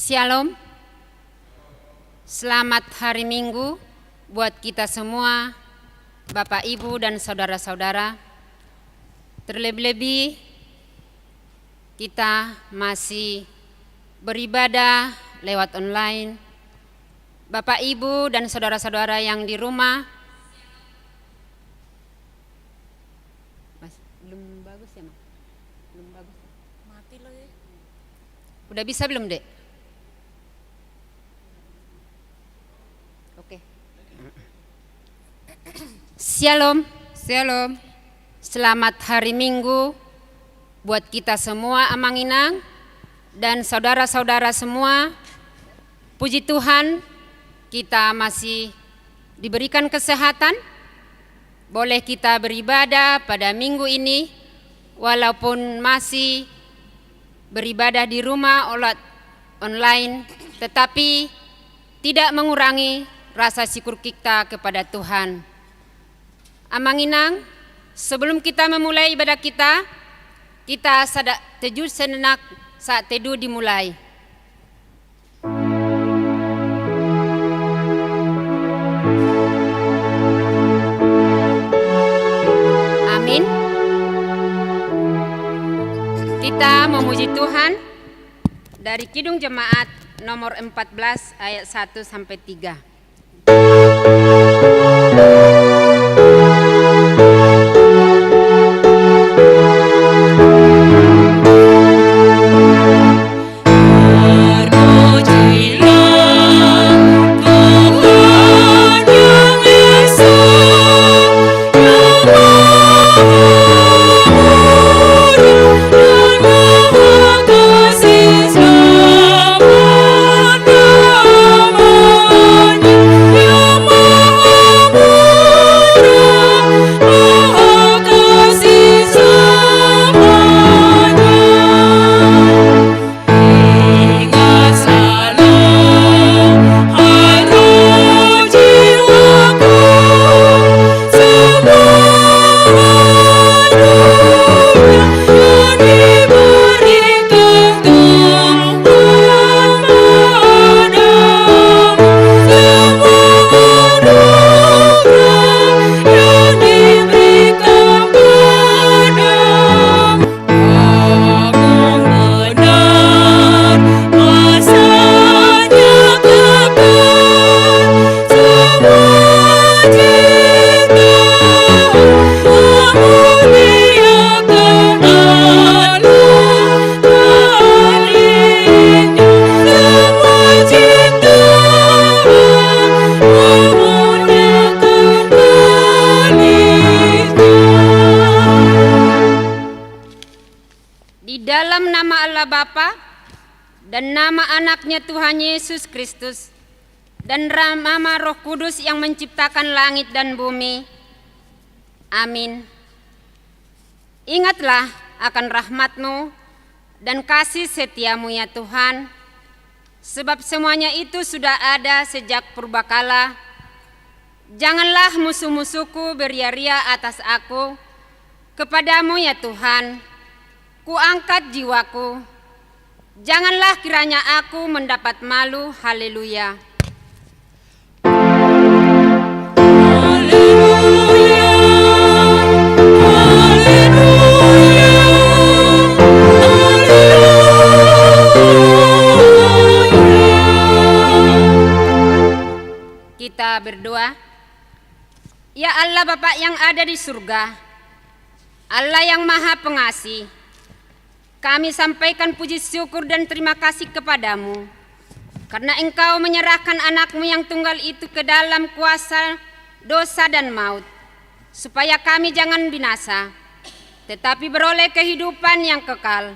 Shalom, selamat hari Minggu buat kita semua, Bapak, Ibu, dan saudara-saudara. Terlebih-lebih kita masih beribadah lewat online. Bapak, Ibu, dan saudara-saudara yang di rumah, belum bagus ya, Mak? Belum bagus. Mati lo ya. Udah bisa belum, Dek? Oke. Shalom. Shalom. Selamat hari Minggu buat kita semua, Amanginang, dan saudara-saudara semua. Puji Tuhan, kita masih diberikan kesehatan. Boleh kita beribadah pada minggu ini, walaupun masih beribadah di rumah lewat online, tetapi tidak mengurangi rasa syukur kita kepada Tuhan. Amanginang, sebelum kita memulai ibadah kita teduh sejenak saat teduh dimulai. Amin. Kita memuji Tuhan dari Kidung Jemaat nomor 14 ayat 1 sampai 3. Bapa dan nama anaknya Tuhan Yesus Kristus dan nama Roh Kudus yang menciptakan langit dan bumi. Amin. Ingatlah akan rahmat-Mu dan kasih setia-Mu ya Tuhan, sebab semuanya itu sudah ada sejak purbakala. Janganlah musuh-musuhku beria-ria atas aku. Kepadamu ya Tuhan, kuangkat jiwaku. Janganlah kiranya aku mendapat malu. Haleluya. Kita berdoa. Ya Allah Bapa yang ada di surga, Allah yang Maha Pengasih, kami sampaikan puji syukur dan terima kasih kepadamu karena Engkau menyerahkan anak-Mu yang tunggal itu ke dalam kuasa dosa dan maut, supaya kami jangan binasa, tetapi beroleh kehidupan yang kekal.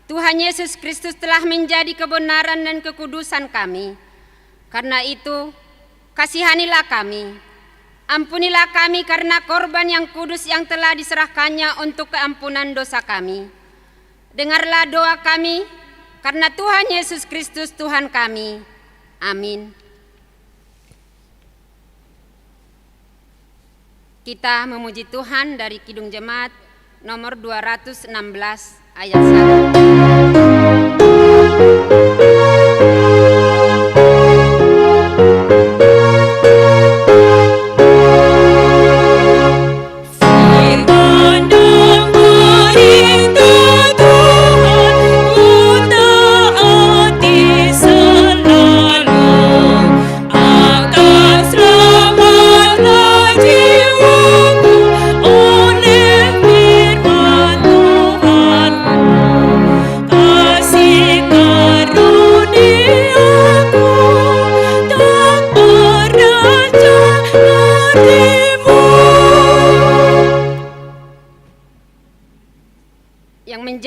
Tuhan Yesus Kristus telah menjadi kebenaran dan kekudusan kami. Karena itu, kasihanilah kami, ampunilah kami karena korban yang kudus yang telah diserahkannya untuk keampunan dosa kami. Dengarlah doa kami, karena Tuhan Yesus Kristus Tuhan kami. Amin. Kita memuji Tuhan dari Kidung Jemaat nomor 216 ayat 1.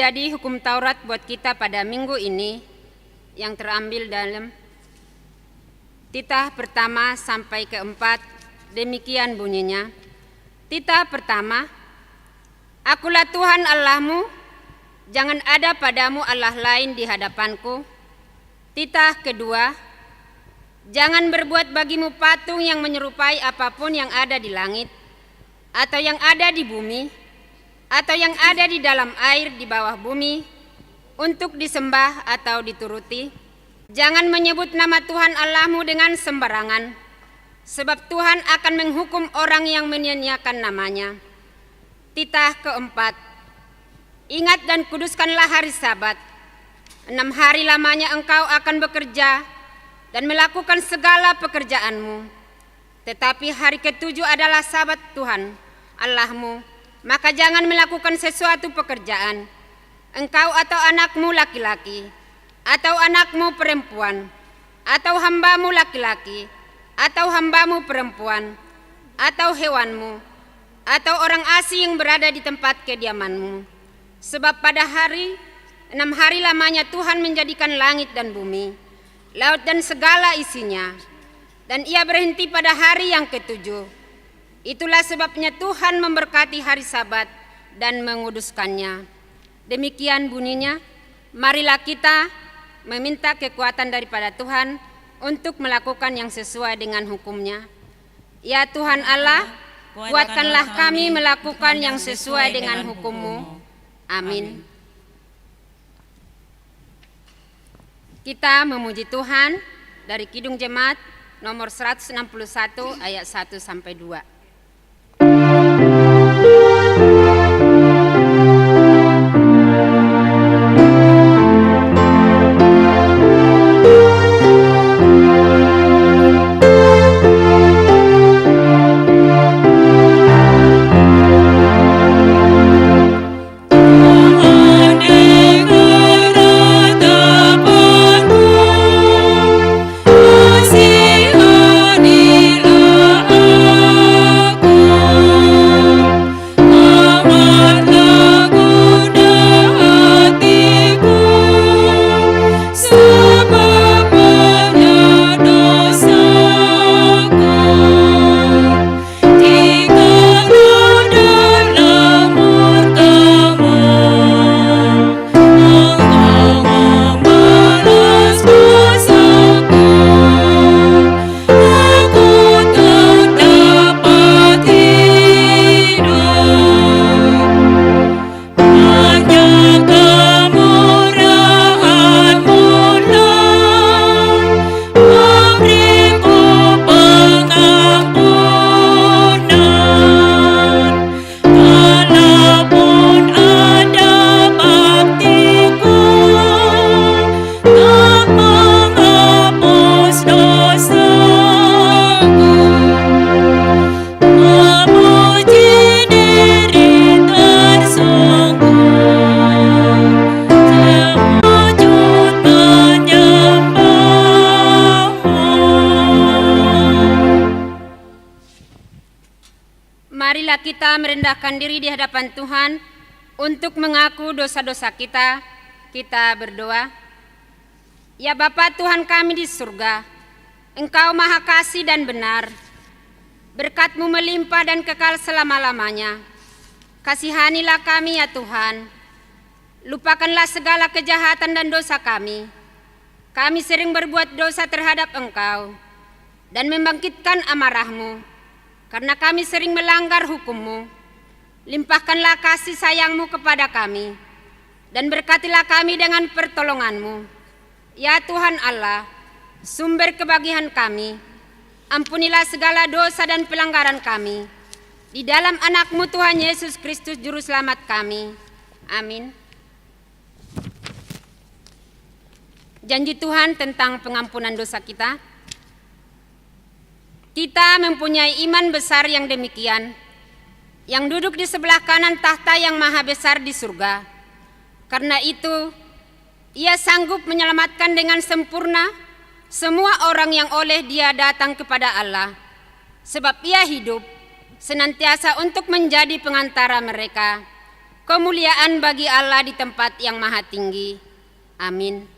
menjadi hukum Taurat buat kita pada minggu ini yang terambil dalam titah pertama sampai keempat. Demikian bunyinya. Titah pertama, Akulah Tuhan Allahmu, jangan ada padamu Allah lain di hadapanku. Titah kedua, jangan berbuat bagimu patung yang menyerupai apapun yang ada di langit, atau yang ada di bumi, atau yang ada di dalam air di bawah bumi, untuk disembah atau dituruti. Jangan menyebut nama Tuhan Allahmu dengan sembarangan, sebab Tuhan akan menghukum orang yang menyia-nyiakan namanya. Titah keempat, ingat dan kuduskanlah hari Sabat. 6 hari lamanya engkau akan bekerja dan melakukan segala pekerjaanmu. Tetapi hari ketujuh adalah Sabat Tuhan Allahmu, maka jangan melakukan sesuatu pekerjaan, engkau atau anakmu laki-laki, atau anakmu perempuan, atau hambamu laki-laki, atau hambamu perempuan, atau hewanmu, atau orang asing yang berada di tempat kediamanmu. Sebab pada 6 hari lamanya Tuhan menjadikan langit dan bumi, laut dan segala isinya, dan Ia berhenti pada hari yang ketujuh. Itulah sebabnya Tuhan memberkati hari Sabat dan menguduskannya. Demikian bunyinya. Marilah kita meminta kekuatan daripada Tuhan untuk melakukan yang sesuai dengan hukum-Nya. Ya Tuhan Allah, kuatkanlah kami melakukan yang sesuai dengan hukum-Mu. Amin. Kita memuji Tuhan dari Kidung Jemaat nomor 161 ayat 1 sampai 2. Marilah kita merendahkan diri di hadapan Tuhan untuk mengaku dosa-dosa kita. Kita berdoa. Ya Bapa Tuhan kami di surga, Engkau maha kasih dan benar. Berkat-Mu melimpah dan kekal selama-lamanya. Kasihanilah kami ya Tuhan. Lupakanlah segala kejahatan dan dosa kami. Kami sering berbuat dosa terhadap Engkau dan membangkitkan amarah-Mu. Karena kami sering melanggar hukum-Mu, limpahkanlah kasih sayang-Mu kepada kami, dan berkatilah kami dengan pertolongan-Mu. Ya Tuhan Allah, sumber kebahagiaan kami, ampunilah segala dosa dan pelanggaran kami, di dalam anak-Mu Tuhan Yesus Kristus Juru Selamat kami. Amin. Janji Tuhan tentang pengampunan dosa kita. Kita mempunyai iman besar yang demikian, yang duduk di sebelah kanan tahta yang maha besar di surga. Karena itu, Ia sanggup menyelamatkan dengan sempurna semua orang yang oleh Dia datang kepada Allah. Sebab Ia hidup senantiasa untuk menjadi pengantara mereka. Kemuliaan bagi Allah di tempat yang maha tinggi. Amin.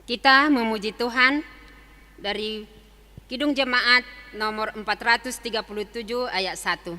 Kita memuji Tuhan dari Kidung Jemaat nomor 437 ayat 1.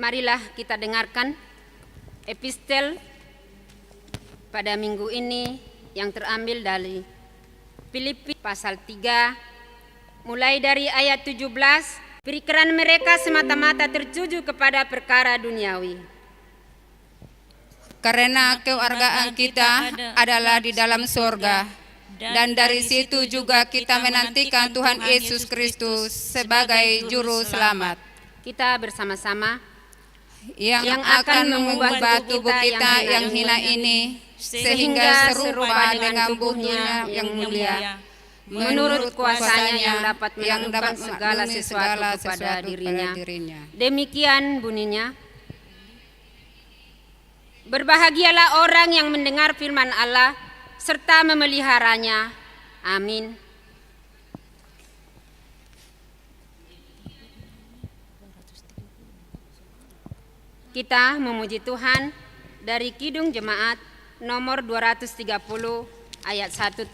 Marilah kita dengarkan epistel pada minggu ini yang terambil dari Filipi pasal 3 mulai dari ayat 17. Pikiran mereka semata-mata tertuju kepada perkara duniawi. Karena kewargaan kita adalah di dalam surga, dan dari situ juga kita menantikan Tuhan Yesus Kristus sebagai juru selamat. Kita bersama-sama yang akan mengubah tubuh kita yang hina ini sehingga serupa dengan tubuhnya yang mulia, menurut kuasanya yang dapat menaklukan segala sesuatu kepada dirinya. Demikian bunyinya. Berbahagialah orang yang mendengar firman Allah serta memeliharanya. Amin. Kita memuji Tuhan dari Kidung Jemaat nomor 230 ayat 1-4.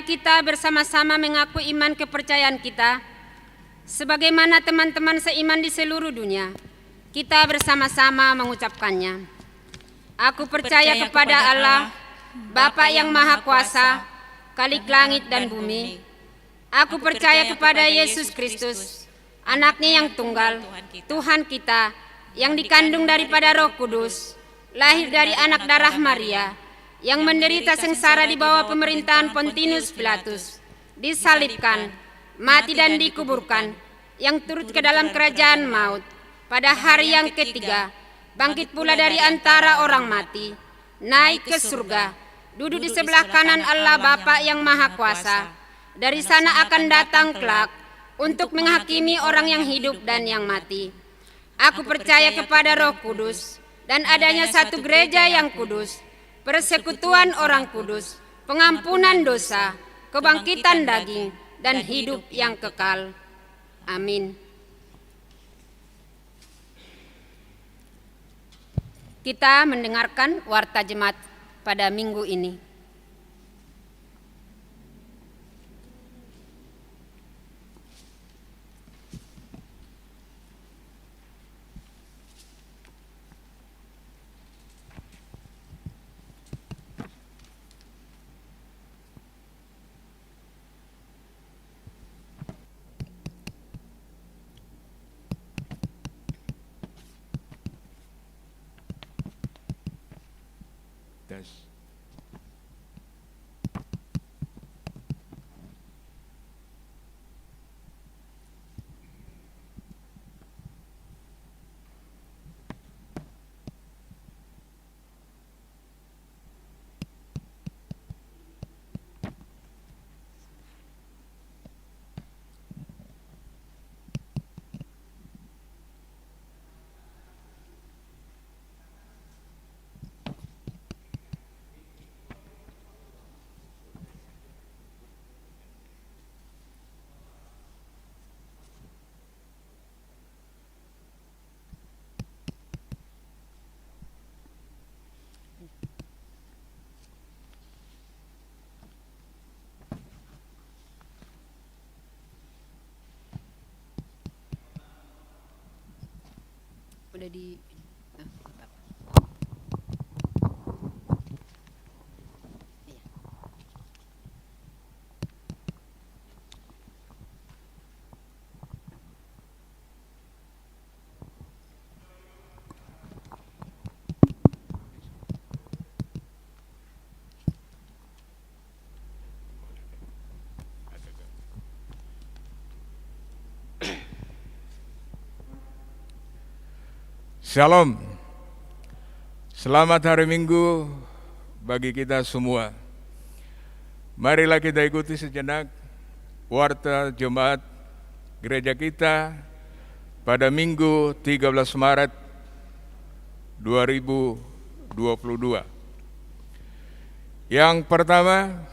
Kita bersama-sama mengaku iman kepercayaan kita sebagaimana teman-teman seiman di seluruh dunia. Kita bersama-sama mengucapkannya. Aku percaya kepada Allah, Bapa yang Maha Kuasa, Khalik langit dan bumi. Aku percaya kepada Yesus Kristus, Anak-Nya yang tunggal, Tuhan kita, yang dikandung daripada Roh Kudus, lahir dari anak darah Maria, yang menderita sengsara di bawah pemerintahan Pontius Pilatus, disalibkan, mati dan dikuburkan, yang turut ke dalam kerajaan maut, pada hari yang ketiga, bangkit pula dari antara orang mati, naik ke surga, duduk di sebelah kanan Allah Bapa yang Maha Kuasa. Dari sana akan datang kelak untuk menghakimi orang yang hidup dan yang mati. Aku percaya kepada Roh Kudus dan adanya satu gereja yang kudus, persekutuan orang kudus, pengampunan dosa, kebangkitan daging, dan hidup yang kekal. Amin. Kita mendengarkan warta jemaat pada minggu ini. Udah di Shalom, selamat hari Minggu bagi kita semua. Marilah kita ikuti sejenak warta jemaat gereja kita pada Minggu 13 Maret 2022. Yang pertama,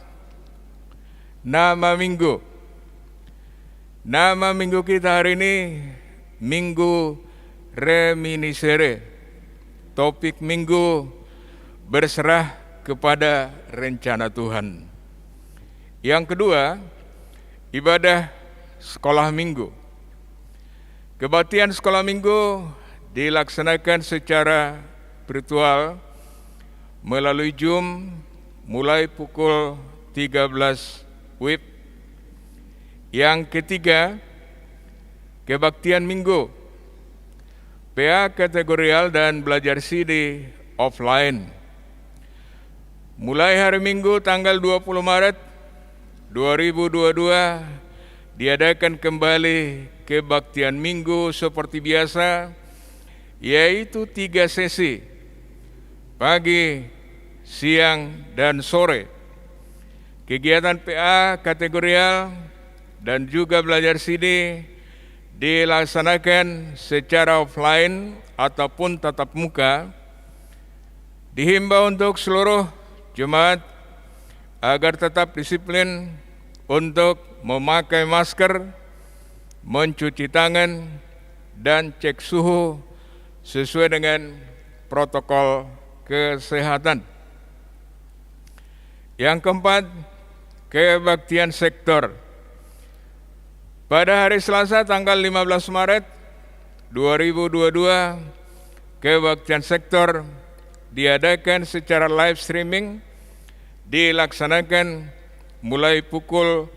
nama Minggu. Nama Minggu kita hari ini Minggu Reminiscere. Topik minggu berserah kepada rencana Tuhan. Yang kedua, ibadah sekolah minggu. Kebaktian sekolah minggu dilaksanakan secara virtual melalui Zoom mulai pukul 13 WIB. Yang ketiga, kebaktian minggu PA kategorial dan belajar CD offline. Mulai hari Minggu tanggal 20 Maret 2022 diadakan kembali kebaktian minggu seperti biasa, yaitu 3 sesi, pagi, siang, dan sore. Kegiatan PA kategorial dan juga belajar CD dilaksanakan secara offline ataupun tatap muka. Dihimbau untuk seluruh jemaat agar tetap disiplin untuk memakai masker, mencuci tangan, dan cek suhu sesuai dengan protokol kesehatan. Yang keempat, kebaktian sektor. Pada hari Selasa tanggal 15 Maret 2022, kebaktian sektor diadakan secara live streaming, dilaksanakan mulai pukul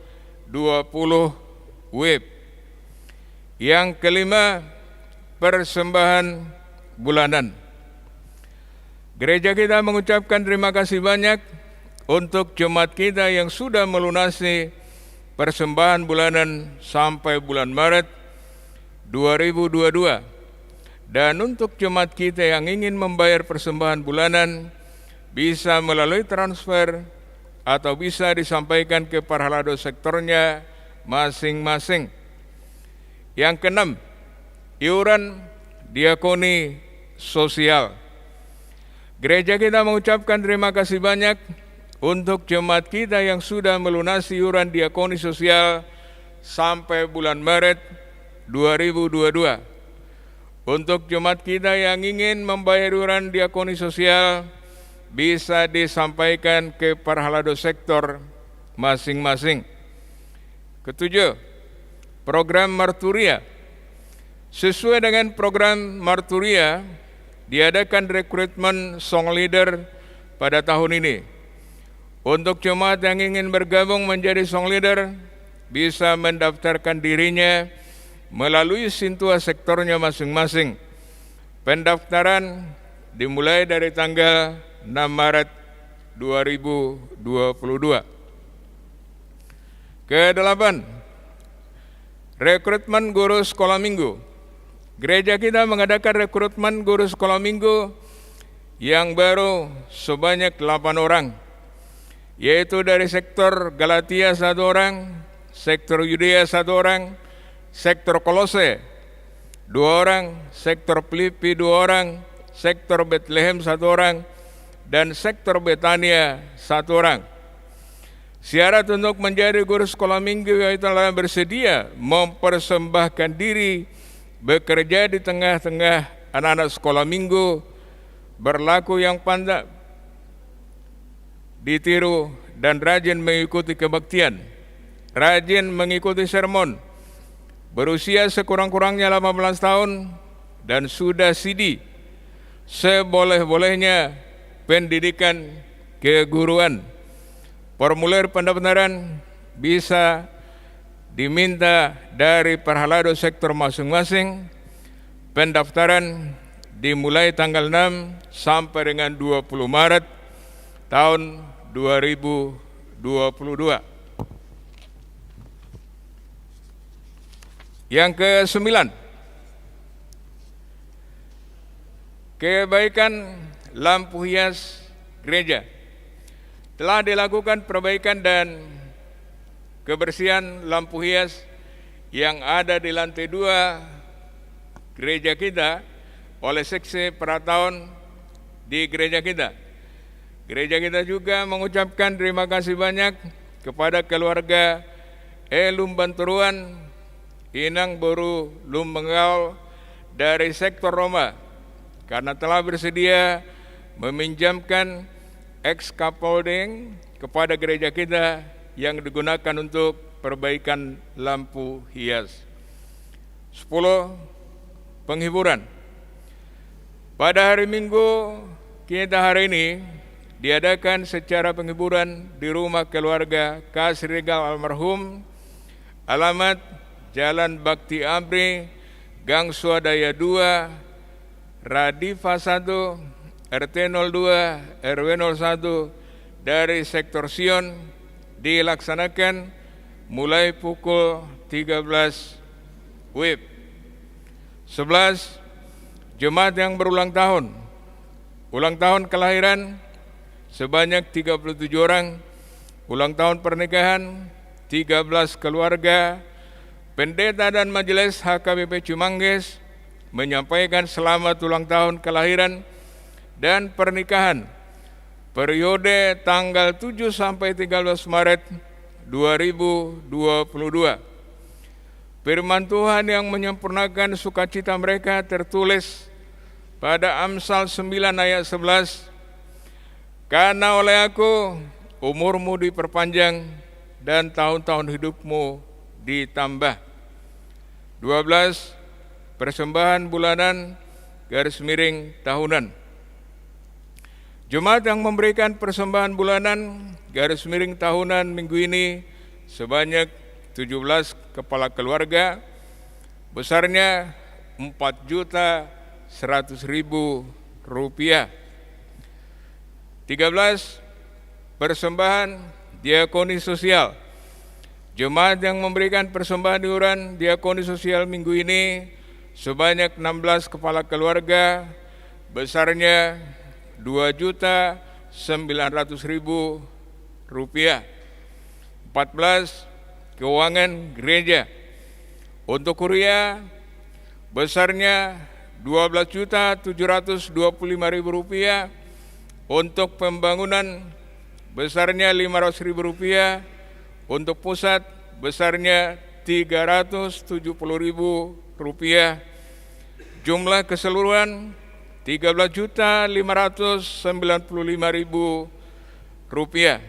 20 WIB. Yang kelima, persembahan bulanan. Gereja kita mengucapkan terima kasih banyak untuk jemaat kita yang sudah melunasi persembahan bulanan sampai bulan Maret 2022. Dan untuk jemaat kita yang ingin membayar persembahan bulanan bisa melalui transfer atau bisa disampaikan ke parhalado sektornya masing-masing. Yang keenam, iuran diakoni sosial. Gereja kita mengucapkan terima kasih banyak untuk jemaat kita yang sudah melunasi iuran diakoni sosial sampai bulan Maret 2022. Untuk jemaat kita yang ingin membayar iuran diakoni sosial, bisa disampaikan ke Parhalado sektor masing-masing. Ketujuh, program Marturia. Sesuai dengan program Marturia, diadakan rekrutmen song leader pada tahun ini. Untuk jemaat yang ingin bergabung menjadi song leader, bisa mendaftarkan dirinya melalui Sintua sektornya masing-masing. Pendaftaran dimulai dari tanggal 6 Maret 2022. Kedelapan, rekrutmen guru sekolah minggu. Gereja kita mengadakan rekrutmen guru sekolah minggu yang baru sebanyak 8 orang, yaitu dari sektor Galatia 1 orang, sektor Yudea 1 orang, sektor Kolose 2 orang, sektor Filipi 2 orang, sektor Bethlehem 1 orang, dan sektor Betania 1 orang. Syarat untuk menjadi guru sekolah minggu yaitu bersedia mempersembahkan diri bekerja di tengah-tengah anak-anak sekolah minggu, berlaku yang pandai, ditiru, dan rajin mengikuti kebaktian, rajin mengikuti sermon, berusia sekurang-kurangnya 18 tahun, dan sudah CD, seboleh-bolehnya pendidikan keguruan. Formulir pendaftaran bisa diminta dari Parhalado sektor masing-masing. Pendaftaran dimulai tanggal 6 sampai dengan 20 Maret tahun 2022. Yang ke-9, kebaikan lampu hias gereja. Telah dilakukan perbaikan dan kebersihan lampu hias yang ada di lantai 2 gereja kita oleh seksi peratauan di gereja kita. Gereja kita juga mengucapkan terima kasih banyak kepada keluarga Lumbanturuan, Inang Boru Lumbengaul dari sektor Roma karena telah bersedia meminjamkan scaffolding kepada gereja kita yang digunakan untuk perbaikan lampu hias. 10. Penghiburan. Pada hari Minggu kita hari ini diadakan secara penghiburan di rumah keluarga Kasrigal almarhum, alamat Jalan Bakti Abri, Gang Swadaya 2, Radifa 1, RT 02, RW 01 dari sektor Sion dilaksanakan mulai pukul 13 WIB. 11. Jemaat yang berulang tahun. Ulang tahun kelahiran sebanyak 37 orang, ulang tahun pernikahan 13 keluarga. Pendeta dan Majelis HKBP Cimangges menyampaikan selamat ulang tahun kelahiran dan pernikahan periode tanggal 7 sampai 13 Maret 2022. Firman Tuhan yang menyempurnakan sukacita mereka tertulis pada Amsal 9 ayat 11. Karena oleh aku umurmu diperpanjang dan tahun-tahun hidupmu ditambah. 12. Persembahan bulanan / tahunan. Jemaat yang memberikan persembahan bulanan / tahunan minggu ini sebanyak 17 kepala keluarga, besarnya Rp4.100.000. 13. Persembahan diakoni sosial. Jemaat yang memberikan persembahan iuran diakoni sosial minggu ini sebanyak 16 kepala keluarga, besarnya Rp2.900.000. 14. Keuangan gereja. Untuk kuria besarnya Rp12.725.000. Untuk pembangunan besarnya Rp500.000. Untuk pusat besarnya Rp370.000. Jumlah keseluruhan Rp13.595.000.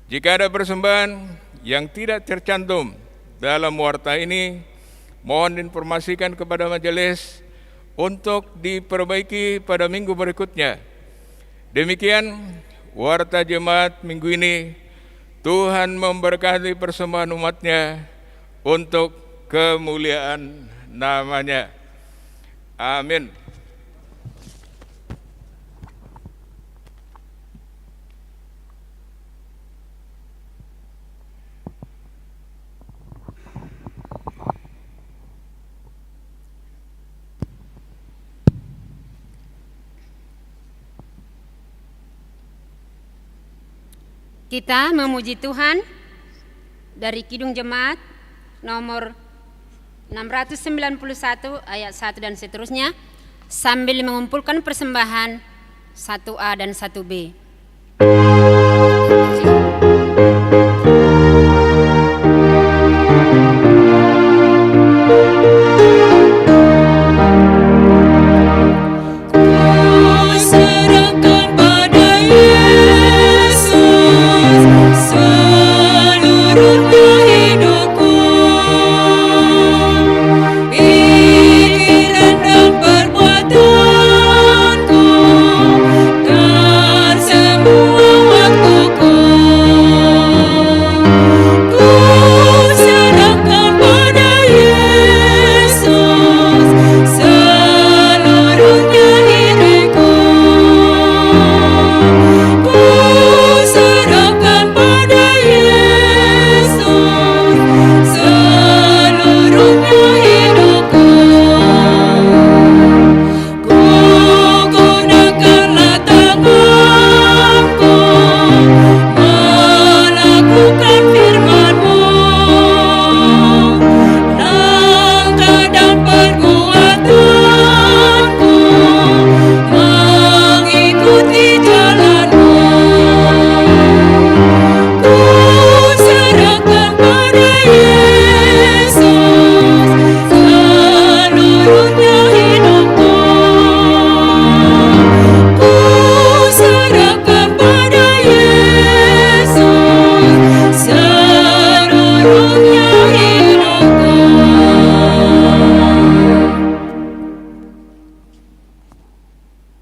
Jika ada persembahan yang tidak tercantum dalam warta ini, mohon informasikan kepada majelis untuk diperbaiki pada minggu berikutnya. Demikian warta jemaat minggu ini. Tuhan memberkati persembahan umatnya untuk kemuliaan namanya. Amin. Kita memuji Tuhan dari Kidung Jemaat nomor 691 ayat 1 dan seterusnya sambil mengumpulkan persembahan 1A dan 1B.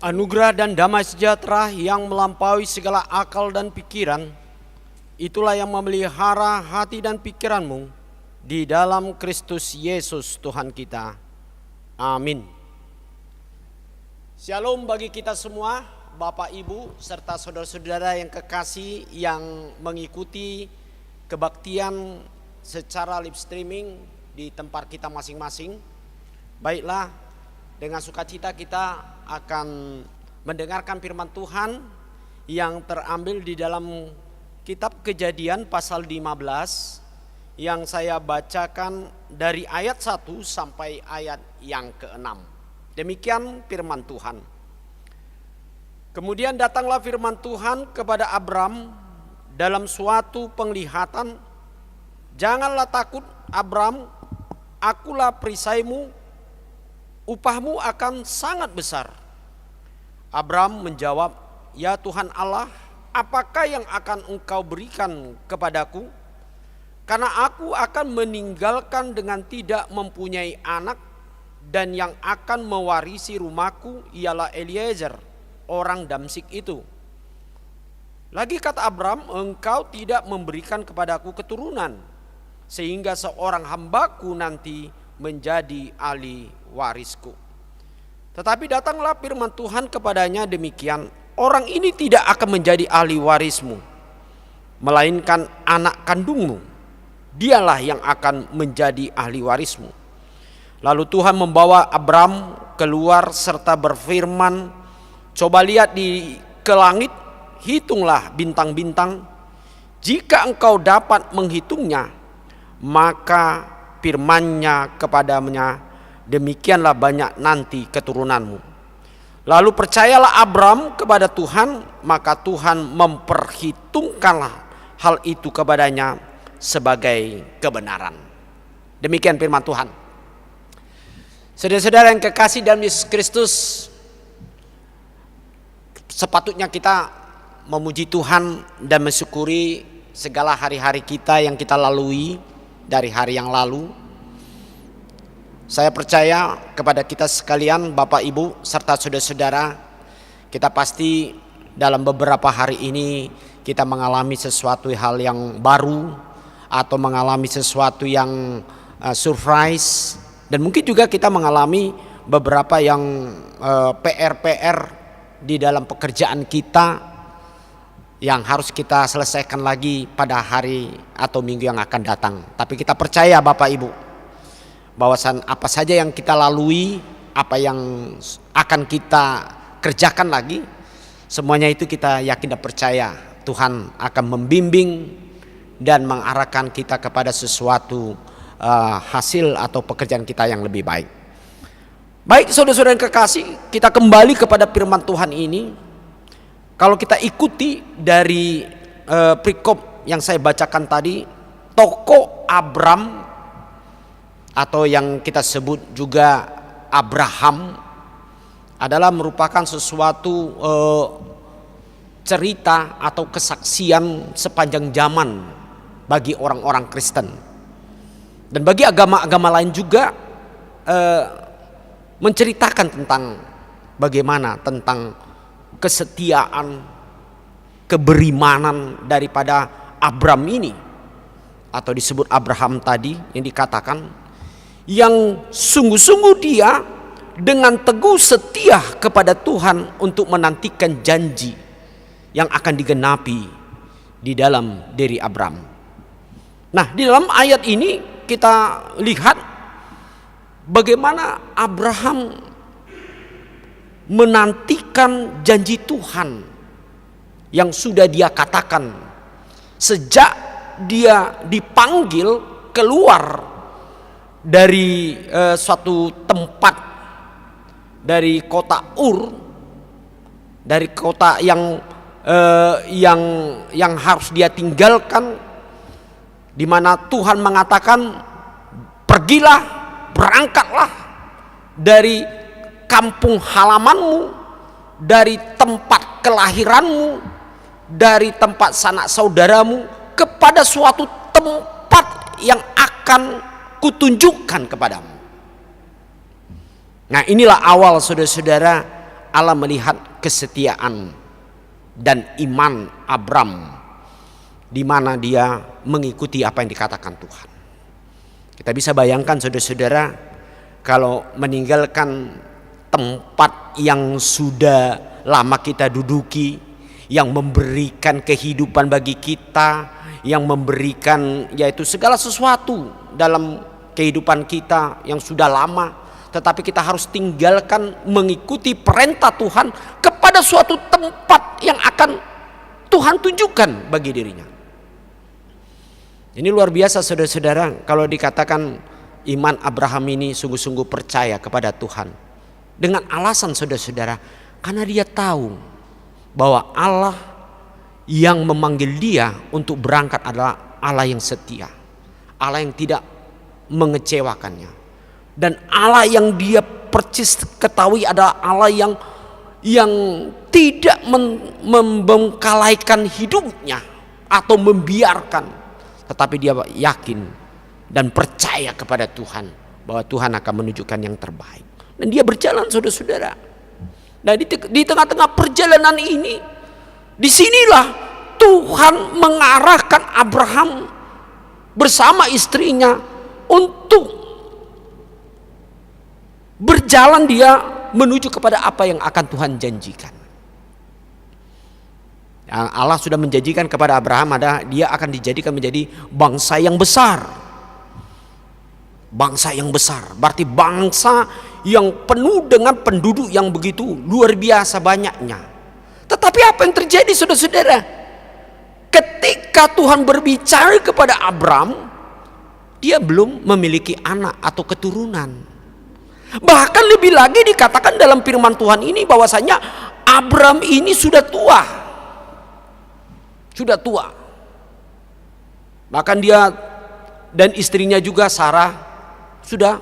Anugerah dan damai sejahtera yang melampaui segala akal dan pikiran, itulah yang memelihara hati dan pikiranmu di dalam Kristus Yesus Tuhan kita. Amin. Shalom bagi kita semua, Bapak Ibu serta saudara-saudara yang kekasih yang mengikuti kebaktian secara live streaming di tempat kita masing-masing. Baiklah, dengan sukacita kita akan mendengarkan firman Tuhan yang terambil di dalam kitab Kejadian pasal 15 yang saya bacakan dari ayat 1 sampai ayat yang ke-6. Demikian firman Tuhan. Kemudian datanglah firman Tuhan kepada Abram dalam suatu penglihatan. Janganlah takut Abram, akulah perisaimu, upahmu akan sangat besar. Abram menjawab, ya Tuhan Allah, apakah yang akan engkau berikan kepadaku? Karena aku akan meninggalkan dengan tidak mempunyai anak, dan yang akan mewarisi rumahku ialah Eliezer, orang Damsyik itu. Lagi kata Abram, engkau tidak memberikan kepadaku keturunan, sehingga seorang hambaku nanti menjadi ahli warisku. Tetapi datanglah firman Tuhan kepadanya demikian, orang ini tidak akan menjadi ahli warismu, melainkan anak kandungmu, dialah yang akan menjadi ahli warismu. Lalu Tuhan membawa Abram keluar serta berfirman, coba lihat ke langit, hitunglah bintang-bintang, jika engkau dapat menghitungnya, maka firman-Nya kepadanya, demikianlah banyak nanti keturunanmu. Lalu percayalah Abram kepada Tuhan, maka Tuhan memperhitungkanlah hal itu kepadanya sebagai kebenaran. Demikian firman Tuhan. Saudara-saudara yang kekasih dalam Yesus Kristus, sepatutnya kita memuji Tuhan dan mensyukuri segala hari-hari kita yang kita lalui dari hari yang lalu. Saya percaya kepada kita sekalian, Bapak Ibu serta saudara-saudara, kita pasti dalam beberapa hari ini kita mengalami sesuatu hal yang baru atau mengalami sesuatu yang surprise, dan mungkin juga kita mengalami beberapa yang PR di dalam pekerjaan kita yang harus kita selesaikan lagi pada hari atau minggu yang akan datang. Tapi kita percaya Bapak Ibu, bahwasan apa saja yang kita lalui, apa yang akan kita kerjakan lagi, semuanya itu kita yakin dan percaya Tuhan akan membimbing dan mengarahkan kita kepada sesuatu hasil atau pekerjaan kita yang lebih baik. Baik saudara-saudara yang kekasih, kita kembali kepada firman Tuhan ini. Kalau kita ikuti dari perikop yang saya bacakan tadi, tokoh Abram atau yang kita sebut juga Abraham adalah merupakan sesuatu cerita atau kesaksian sepanjang zaman bagi orang-orang Kristen. Dan bagi agama-agama lain juga menceritakan tentang bagaimana tentang kesetiaan, keberimanan daripada Abram ini, atau disebut Abraham tadi yang dikatakan, yang sungguh-sungguh dia dengan teguh setia kepada Tuhan untuk menantikan janji yang akan digenapi di dalam diri Abram. Nah, di dalam ayat ini kita lihat bagaimana Abraham menantikan janji Tuhan yang sudah dia katakan sejak dia dipanggil keluar dari suatu tempat, dari kota Ur, dari kota yang harus dia tinggalkan, di mana Tuhan mengatakan pergilah, berangkatlah dari kampung halamanmu, dari tempat kelahiranmu, dari tempat sanak saudaramu, kepada suatu tempat yang akan kutunjukkan kepadamu. Nah, inilah awal saudara-saudara Allah melihat kesetiaan dan iman Abram, di mana dia mengikuti apa yang dikatakan Tuhan. Kita bisa bayangkan saudara-saudara, kalau meninggalkan tempat yang sudah lama kita duduki, yang memberikan kehidupan bagi kita, yang memberikan yaitu segala sesuatu dalam kehidupan kita yang sudah lama, tetapi kita harus tinggalkan mengikuti perintah Tuhan kepada suatu tempat yang akan Tuhan tunjukkan bagi dirinya. Ini luar biasa saudara-saudara, kalau dikatakan iman Abraham ini sungguh-sungguh percaya kepada Tuhan. Dengan alasan saudara-saudara, karena dia tahu bahwa Allah yang memanggil dia untuk berangkat adalah Allah yang setia, Allah yang tidak mengecewakannya, dan Allah yang dia percis ketahui adalah Allah yang tidak membengkalaikan hidupnya atau membiarkan, tetapi dia yakin dan percaya kepada Tuhan bahwa Tuhan akan menunjukkan yang terbaik. Dan dia berjalan saudara-saudara. Nah, di tengah-tengah perjalanan ini, disinilah Tuhan mengarahkan Abraham bersama istrinya untuk berjalan dia menuju kepada apa yang akan Tuhan janjikan. Allah sudah menjanjikan kepada Abraham dia akan dijadikan menjadi bangsa yang besar. Bangsa yang besar berarti bangsa yang penuh dengan penduduk yang begitu luar biasa banyaknya. Tetapi apa yang terjadi saudara-saudara? Ketika Tuhan berbicara kepada Abram, dia belum memiliki anak atau keturunan. Bahkan lebih lagi dikatakan dalam firman Tuhan ini bahwasanya Abram ini sudah tua. Sudah tua. Bahkan dia dan istrinya juga Sarah sudah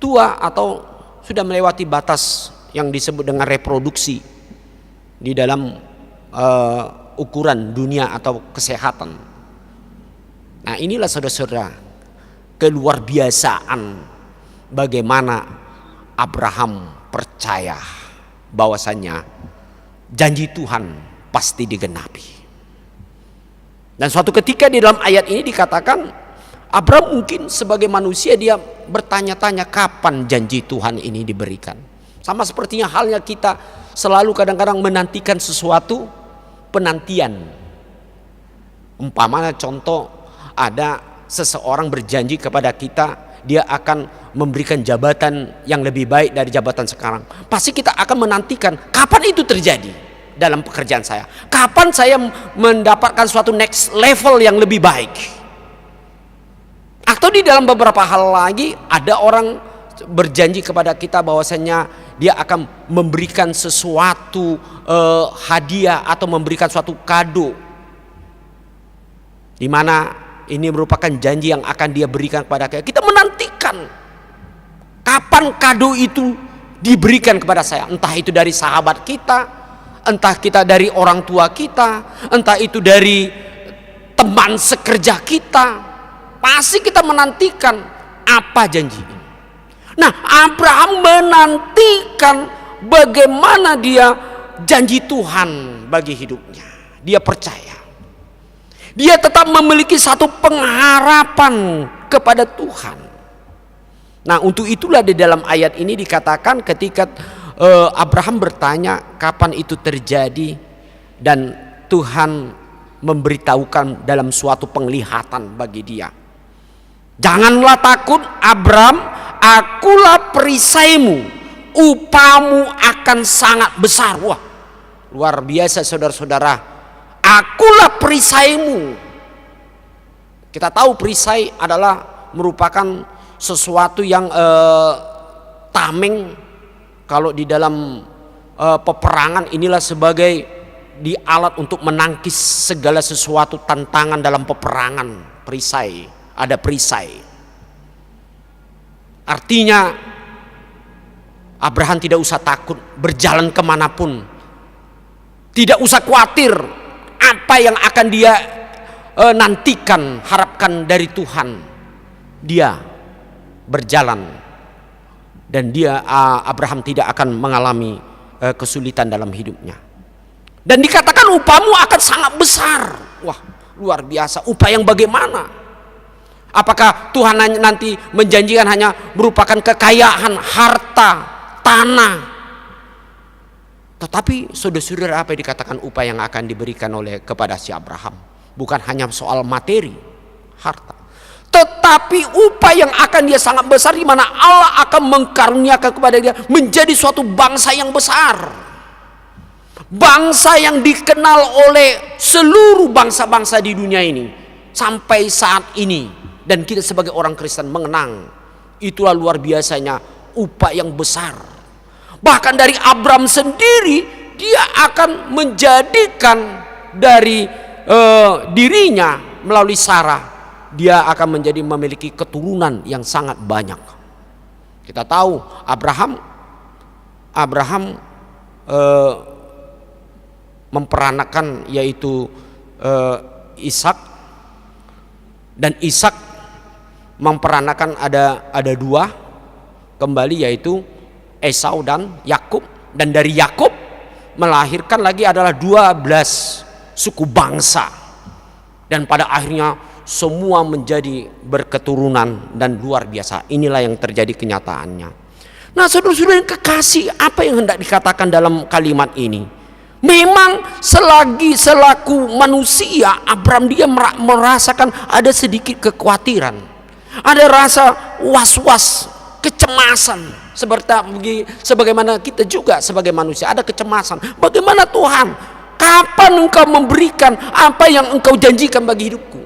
tua atau sudah melewati batas yang disebut dengan reproduksi di dalam ukuran dunia atau kesehatan. Nah, inilah saudara-saudara keluar biasaan bagaimana Abraham percaya bahwasannya janji Tuhan pasti digenapi. Dan suatu ketika di dalam ayat ini dikatakan Abraham mungkin sebagai manusia dia bertanya-tanya kapan janji Tuhan ini diberikan. Sama sepertinya halnya kita selalu kadang-kadang menantikan sesuatu penantian. Umpamanya contoh, ada seseorang berjanji kepada kita dia akan memberikan jabatan yang lebih baik dari jabatan sekarang. Pasti kita akan menantikan kapan itu terjadi dalam pekerjaan saya. Kapan saya mendapatkan suatu next level yang lebih baik. Atau di dalam beberapa hal lagi ada orang berjanji kepada kita bahwasanya dia akan memberikan sesuatu hadiah atau memberikan suatu kado, di mana ini merupakan janji yang akan dia berikan kepada kita. Kita menantikan kapan kado itu diberikan kepada saya, entah itu dari sahabat kita, entah kita dari orang tua kita, entah itu dari teman sekerja kita. Pasti kita menantikan apa janji ini. Nah, Abraham menantikan bagaimana dia janji Tuhan bagi hidupnya. Dia percaya. Dia tetap memiliki satu pengharapan kepada Tuhan. Nah, untuk itulah di dalam ayat ini dikatakan ketika Abraham bertanya kapan itu terjadi, dan Tuhan memberitahukan dalam suatu penglihatan bagi dia. Janganlah takut Abram, akulah perisaimu, upamu akan sangat besar. Wah, luar biasa saudara-saudara. Akulah perisaimu. Kita tahu perisai adalah merupakan sesuatu yang tameng. Kalau di dalam peperangan inilah sebagai di alat untuk menangkis segala sesuatu tantangan dalam peperangan. Perisai, ada perisai. Artinya Abraham tidak usah takut berjalan kemanapun, tidak usah khawatir apa yang akan dia nantikan, harapkan dari Tuhan. Dia berjalan dan Abraham tidak akan mengalami kesulitan dalam hidupnya. Dan dikatakan upamu akan sangat besar. Wah, luar biasa. Upah yang bagaimana? Apakah Tuhan nanti menjanjikan hanya merupakan kekayaan, harta, tanah? Tetapi saudara-saudara, apa yang dikatakan upah yang akan diberikan kepada si Abraham? Bukan hanya soal materi, harta, tetapi upah yang akan dia sangat besar, di mana Allah akan mengkaruniakan kepada dia menjadi suatu bangsa yang besar. Bangsa yang dikenal oleh seluruh bangsa-bangsa di dunia ini sampai saat ini, dan kita sebagai orang Kristen mengenang. Itulah luar biasanya upah yang besar. Bahkan dari Abram sendiri, dia akan menjadikan dari dirinya melalui Sarah, dia akan memiliki keturunan yang sangat banyak. Kita tahu Abraham memperanakan yaitu Ishak, dan Ishak memperanakan ada dua kembali, yaitu Esau dan Yakub, dan dari Yakub melahirkan lagi adalah 12 suku bangsa, dan pada akhirnya semua menjadi berketurunan dan luar biasa. Inilah yang terjadi kenyataannya. Nah, saudara-saudara yang kekasih, apa yang hendak dikatakan dalam kalimat ini? Memang selaku manusia, Abram dia merasakan ada sedikit kekhawatiran, ada rasa was-was, kecemasan, sebagaimana kita juga sebagai manusia ada kecemasan. Bagaimana Tuhan? Kapan engkau memberikan apa yang engkau janjikan bagi hidupku?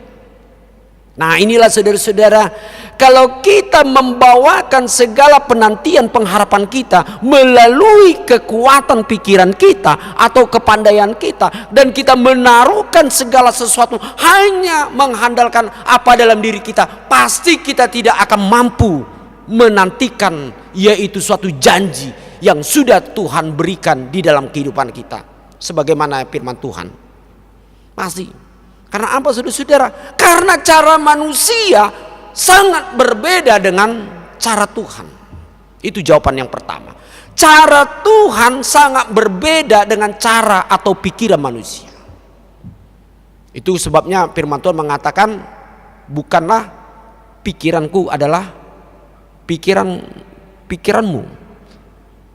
Nah, inilah saudara-saudara, kalau kita membawakan segala penantian pengharapan kita melalui kekuatan pikiran kita atau kepandaian kita, dan kita menaruhkan segala sesuatu hanya mengandalkan apa dalam diri kita, pasti kita tidak akan mampu menantikan, yaitu suatu janji yang sudah Tuhan berikan di dalam kehidupan kita. Sebagaimana firman Tuhan. Masih. Karena apa saudara-saudara? Karena cara manusia sangat berbeda dengan cara Tuhan. Itu jawaban yang pertama. Cara Tuhan sangat berbeda dengan cara atau pikiran manusia. Itu sebabnya firman Tuhan mengatakan, bukanlah pikiranku adalah pikiranmu,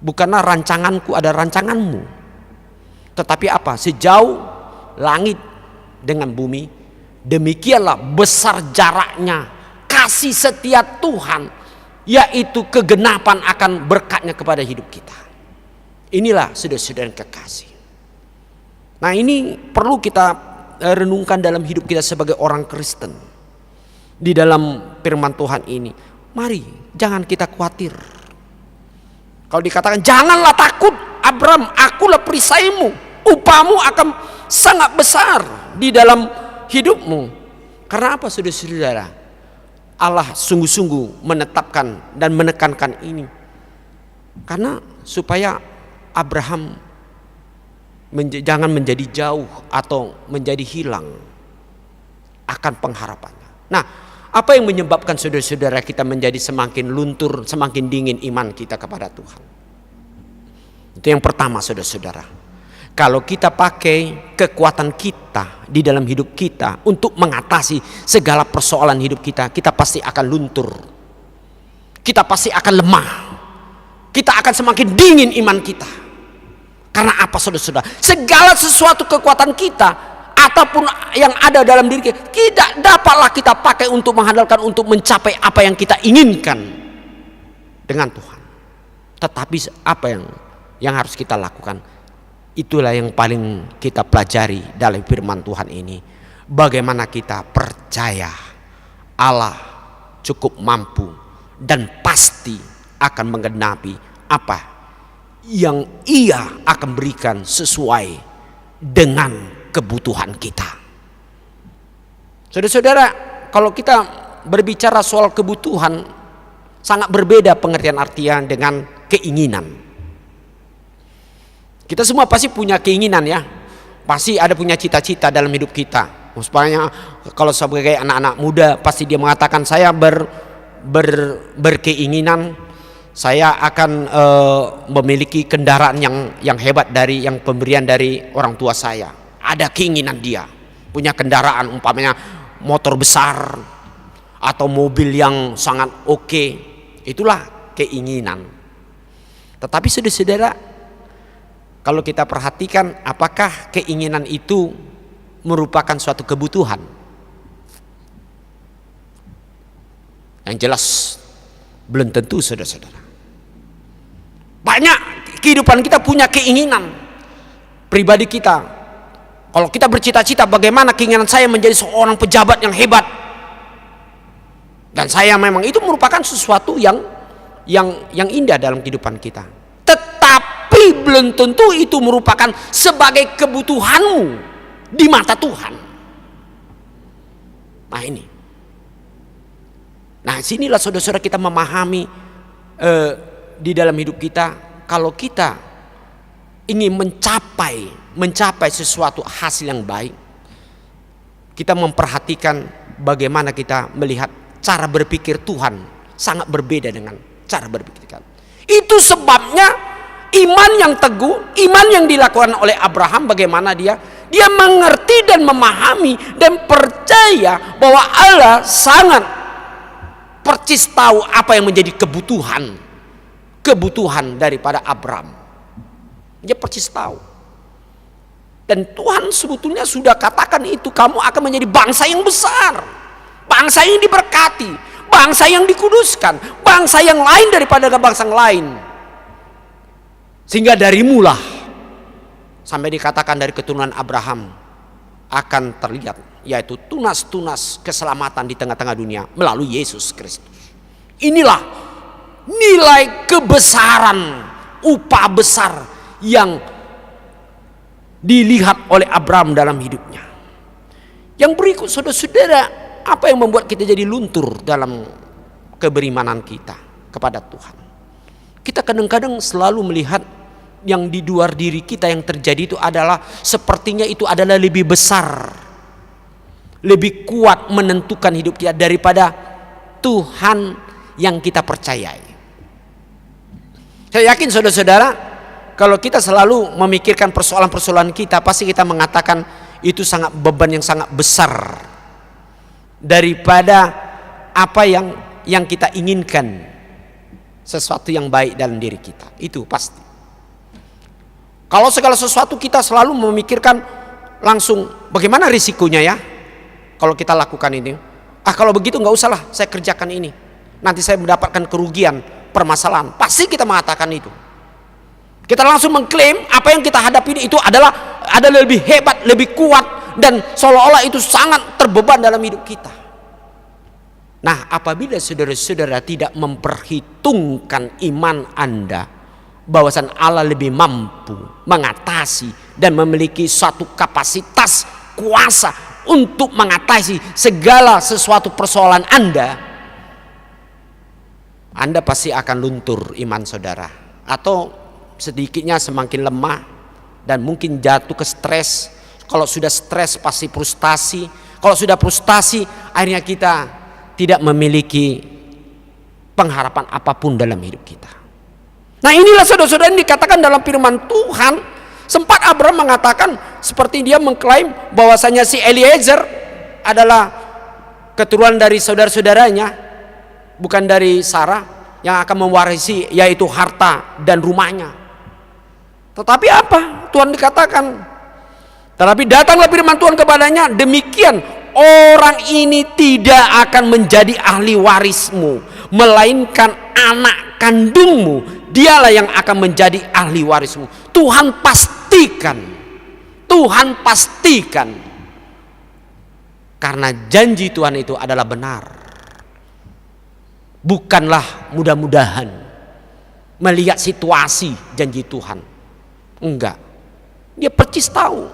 bukanlah rancanganku ada rancanganmu, tetapi apa? Sejauh langit dengan bumi, demikianlah besar jaraknya kasih setia Tuhan, yaitu kegenapan akan berkatnya kepada hidup kita. Inilah saudara-saudara yang kekasih. Nah, ini perlu kita renungkan dalam hidup kita sebagai orang Kristen. Di dalam firman Tuhan ini, mari jangan kita khawatir. Kalau dikatakan janganlah takut Abram, akulah perisaimu, upahmu akan sangat besar di dalam hidupmu. Karena apa saudara-saudara? Allah sungguh-sungguh menetapkan dan menekankan ini, karena supaya Abraham jangan menjadi jauh atau menjadi hilang akan pengharapannya. Nah, apa yang menyebabkan saudara-saudara kita menjadi semakin luntur, semakin dingin iman kita kepada Tuhan? Itu yang pertama saudara-saudara. Kalau kita pakai kekuatan kita di dalam hidup kita untuk mengatasi segala persoalan hidup kita, kita pasti akan luntur. Kita pasti akan lemah. Kita akan semakin dingin iman kita. Karena apa saudara-saudara? Segala sesuatu kekuatan kita ataupun yang ada dalam diri kita tidak dapatlah kita pakai untuk mengandalkan untuk mencapai apa yang kita inginkan dengan Tuhan. Tetapi apa yang harus kita lakukan? Itulah yang paling kita pelajari dalam firman Tuhan ini. Bagaimana kita percaya Allah cukup mampu dan pasti akan menggenapi apa yang Ia akan berikan sesuai dengan kebutuhan kita. Saudara-saudara, kalau kita berbicara soal kebutuhan, sangat berbeda pengertian artian dengan keinginan. Kita semua pasti punya keinginan ya, pasti ada punya cita-cita dalam hidup kita. Maksudnya kalau sebagai anak-anak muda pasti dia mengatakan saya berkeinginan saya akan memiliki kendaraan yang hebat dari yang pemberian dari orang tua saya. Ada keinginan dia punya kendaraan, umpamanya motor besar atau mobil yang sangat oke. Itulah keinginan. Tetapi saudara-saudara, kalau kita perhatikan, apakah keinginan itu merupakan suatu kebutuhan? Yang jelas belum tentu saudara-saudara. Banyak kehidupan kita punya keinginan pribadi kita. Kalau kita bercita-cita bagaimana keinginan saya menjadi seorang pejabat yang hebat, dan saya memang itu merupakan sesuatu yang indah dalam kehidupan kita. Tetapi belum tentu itu merupakan sebagai kebutuhanmu di mata Tuhan. Nah ini. Nah sinilah saudara-saudara kita memahami di dalam hidup kita, kalau kita ingin mencapai sesuatu hasil yang baik, kita memperhatikan bagaimana kita melihat cara berpikir Tuhan sangat berbeda dengan cara berpikir kita. Itu sebabnya iman yang teguh, iman yang dilakukan oleh Abraham, bagaimana dia mengerti dan memahami dan percaya bahwa Allah sangat percis tahu apa yang menjadi kebutuhan daripada Abram. Dia percis tahu. Dan Tuhan sebetulnya sudah katakan itu, kamu akan menjadi bangsa yang besar, bangsa yang diberkati, bangsa yang dikuduskan, bangsa yang lain daripada bangsa yang lain. Sehingga darimulah, sampai dikatakan dari keturunan Abraham akan terlihat, yaitu tunas-tunas keselamatan di tengah-tengah dunia melalui Yesus Kristus. Inilah nilai kebesaran, upah besar yang dilihat oleh Abraham dalam hidupnya. Yang berikut saudara-saudara, apa yang membuat kita jadi luntur dalam keberimanan kita? kepada Tuhan. Kita kadang-kadang selalu melihat yang di luar diri kita yang terjadi itu adalah sepertinya itu adalah lebih besar, lebih kuat menentukan hidup kita daripada Tuhan yang kita percayai. Saya yakin saudara-saudara, kalau kita selalu memikirkan persoalan-persoalan kita, pasti kita mengatakan itu sangat beban yang sangat besar daripada apa yang kita inginkan, sesuatu yang baik dalam diri kita. Itu pasti. Kalau segala sesuatu kita selalu memikirkan langsung bagaimana risikonya ya kalau kita lakukan ini. Kalau begitu nggak usahlah saya kerjakan ini, nanti saya mendapatkan kerugian, permasalahan. Pasti kita mengatakan itu. Kita langsung mengklaim apa yang kita hadapi itu adalah lebih hebat, lebih kuat, dan seolah-olah itu sangat terbeban dalam hidup kita. Nah, apabila saudara-saudara tidak memperhitungkan iman Anda, bahwasan Allah lebih mampu mengatasi dan memiliki suatu kapasitas kuasa untuk mengatasi segala sesuatu persoalan Anda pasti akan luntur iman saudara, atau sedikitnya semakin lemah dan mungkin jatuh ke stres. Kalau sudah stres pasti frustasi. Kalau sudah frustasi akhirnya kita tidak memiliki pengharapan apapun dalam hidup kita. Nah, inilah saudara-saudara yang dikatakan dalam firman Tuhan. Sempat Abraham mengatakan seperti dia mengklaim bahwasanya si Eliezer adalah keturunan dari saudara-saudaranya, bukan dari Sarah, yang akan mewarisi yaitu harta dan rumahnya. Tetapi apa? Tuhan dikatakan, tetapi datanglah firman Tuhan kepadanya, demikian orang ini tidak akan menjadi ahli warismu, melainkan anak kandungmu, dialah yang akan menjadi ahli warismu. Tuhan pastikan, karena janji Tuhan itu adalah benar. Bukanlah mudah-mudahan melihat situasi janji Tuhan. Enggak, dia percis tahu.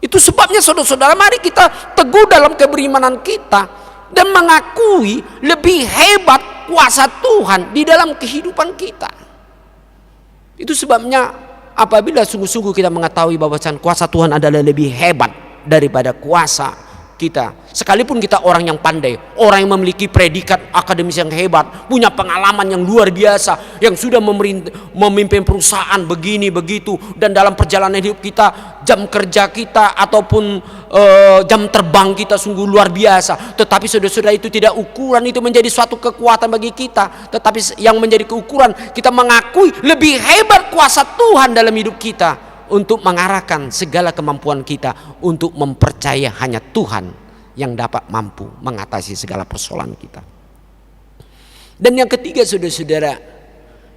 Itu sebabnya saudara-saudara, mari kita teguh dalam keberimanan kita dan mengakui lebih hebat kuasa Tuhan di dalam kehidupan kita. Itu sebabnya apabila sungguh-sungguh kita mengetahui bahwa kuasa Tuhan adalah lebih hebat daripada kuasa kita, sekalipun kita orang yang pandai, orang yang memiliki predikat akademis yang hebat, punya pengalaman yang luar biasa, yang sudah memimpin perusahaan begini begitu, dan dalam perjalanan hidup kita, jam kerja kita ataupun jam terbang kita sungguh luar biasa, tetapi saudara-saudara, itu tidak ukuran itu menjadi suatu kekuatan bagi kita. Tetapi yang menjadi keukuran, kita mengakui lebih hebat kuasa Tuhan dalam hidup kita, untuk mengarahkan segala kemampuan kita untuk mempercaya hanya Tuhan yang dapat mampu mengatasi segala persoalan kita. Dan yang ketiga saudara-saudara,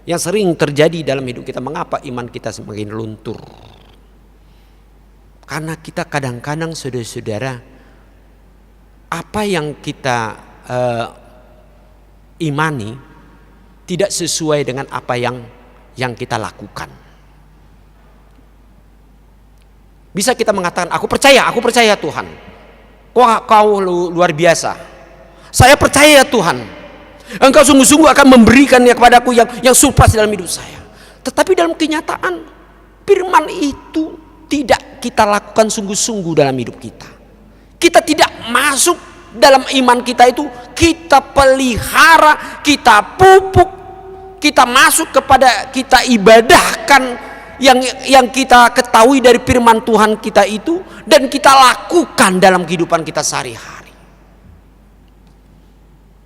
yang sering terjadi dalam hidup kita, mengapa iman kita semakin luntur? Karena kita kadang-kadang saudara-saudara, apa yang kita imani tidak sesuai dengan apa yang kita lakukan. Bisa kita mengatakan, aku percaya Tuhan. Kau luar biasa. Saya percaya Tuhan. Engkau sungguh-sungguh akan memberikannya kepadaku yang surplus dalam hidup saya. Tetapi dalam kenyataan, firman itu tidak kita lakukan sungguh-sungguh dalam hidup kita. Kita tidak masuk dalam iman kita itu, kita pelihara, kita pupuk, kita masuk kepada, kita ibadahkan yang kita ketahui dari firman Tuhan kita itu, dan kita lakukan dalam kehidupan kita sehari-hari.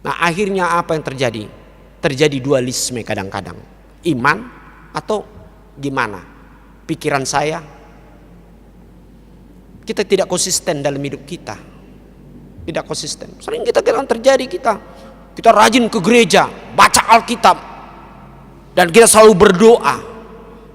Nah, akhirnya apa yang terjadi? Terjadi dualisme kadang-kadang. Iman atau gimana? Pikiran saya. Kita tidak konsisten dalam hidup kita. Tidak konsisten. Sering kita terjadi, kita rajin ke gereja, baca Alkitab, dan kita selalu berdoa.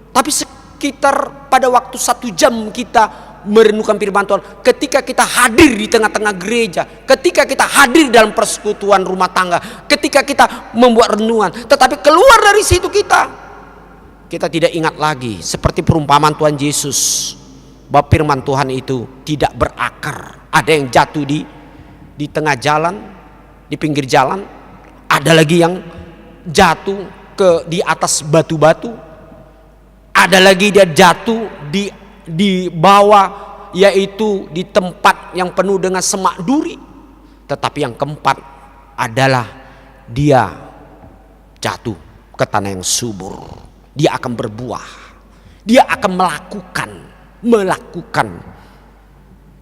Tapi sekitar pada waktu 1 jam kita merenungkan firman Tuhan, ketika kita hadir di tengah-tengah gereja, ketika kita hadir dalam persekutuan rumah tangga, ketika kita membuat renungan, tetapi keluar dari situ kita tidak ingat lagi. Seperti perumpamaan Tuhan Yesus, bahwa firman Tuhan itu tidak berakar. Ada yang jatuh di tengah jalan, di pinggir jalan, ada lagi yang jatuh di atas batu-batu, ada lagi dia jatuh di bawah, yaitu di tempat yang penuh dengan semak duri. Tetapi yang keempat adalah dia jatuh ke tanah yang subur. Dia akan berbuah, dia akan melakukan,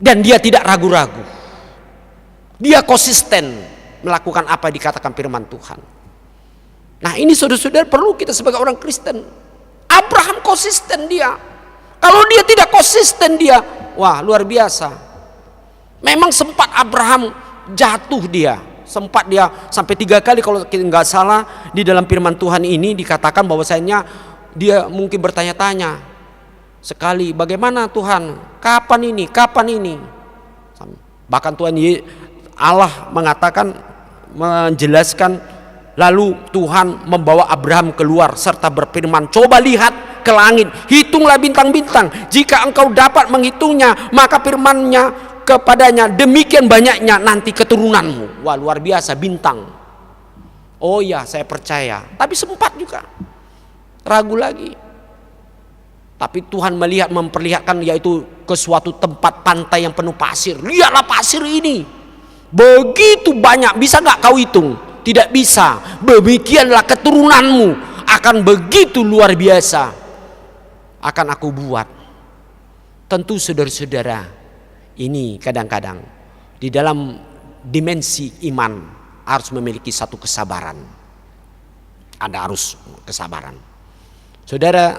dan dia tidak ragu-ragu. Dia konsisten melakukan apa yang dikatakan firman Tuhan. Nah, ini saudara-saudara perlu kita sebagai orang Kristen. Abraham konsisten dia. Kalau dia tidak konsisten dia, wah luar biasa. Memang sempat Abraham jatuh dia. Sempat dia sampai 3 kali kalau nggak salah di dalam firman Tuhan ini dikatakan bahwasanya dia mungkin bertanya-tanya sekali, bagaimana Tuhan? Kapan ini? Kapan ini? Bahkan Tuhan Allah mengatakan, menjelaskan, lalu Tuhan membawa Abraham keluar serta berfirman, coba lihat ke langit, hitunglah bintang-bintang, jika engkau dapat menghitungnya, maka firman-Nya kepadanya, demikian banyaknya nanti keturunanmu. Wah luar biasa, bintang. Oh ya, saya percaya. Tapi sempat juga ragu lagi. Tapi Tuhan memperlihatkan, yaitu ke suatu tempat pantai yang penuh pasir. Lihatlah pasir ini, begitu banyak, bisa gak kau hitung? Tidak bisa. Demikianlah keturunanmu, akan begitu luar biasa akan aku buat. Tentu saudara-saudara, ini kadang-kadang di dalam dimensi iman harus memiliki satu kesabaran. Ada harus kesabaran. Saudara,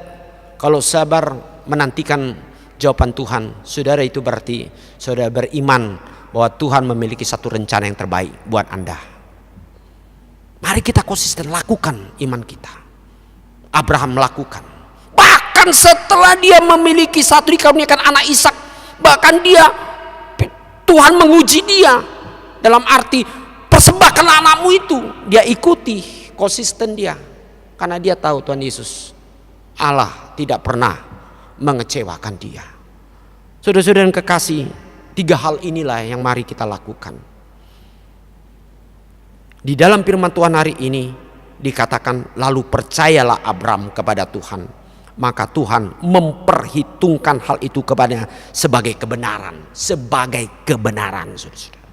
kalau sabar menantikan jawaban Tuhan, saudara itu berarti saudara beriman bahwa Tuhan memiliki satu rencana yang terbaik buat Anda. Mari kita konsisten lakukan iman kita. Abraham melakukan. Bahkan setelah dia memiliki satu dikaruniakan anak Ishak, bahkan Tuhan menguji dia dalam arti persembahkan anakmu itu. Dia ikuti, konsisten dia, karena dia tahu Tuhan Yesus Allah tidak pernah mengecewakan dia. Saudara-saudara yang kekasih, 3 hal inilah yang mari kita lakukan. Di dalam firman Tuhan hari ini dikatakan, lalu percayalah Abraham kepada Tuhan, maka Tuhan memperhitungkan hal itu kepadanya sebagai kebenaran. Sebagai kebenaran, saudara-saudara.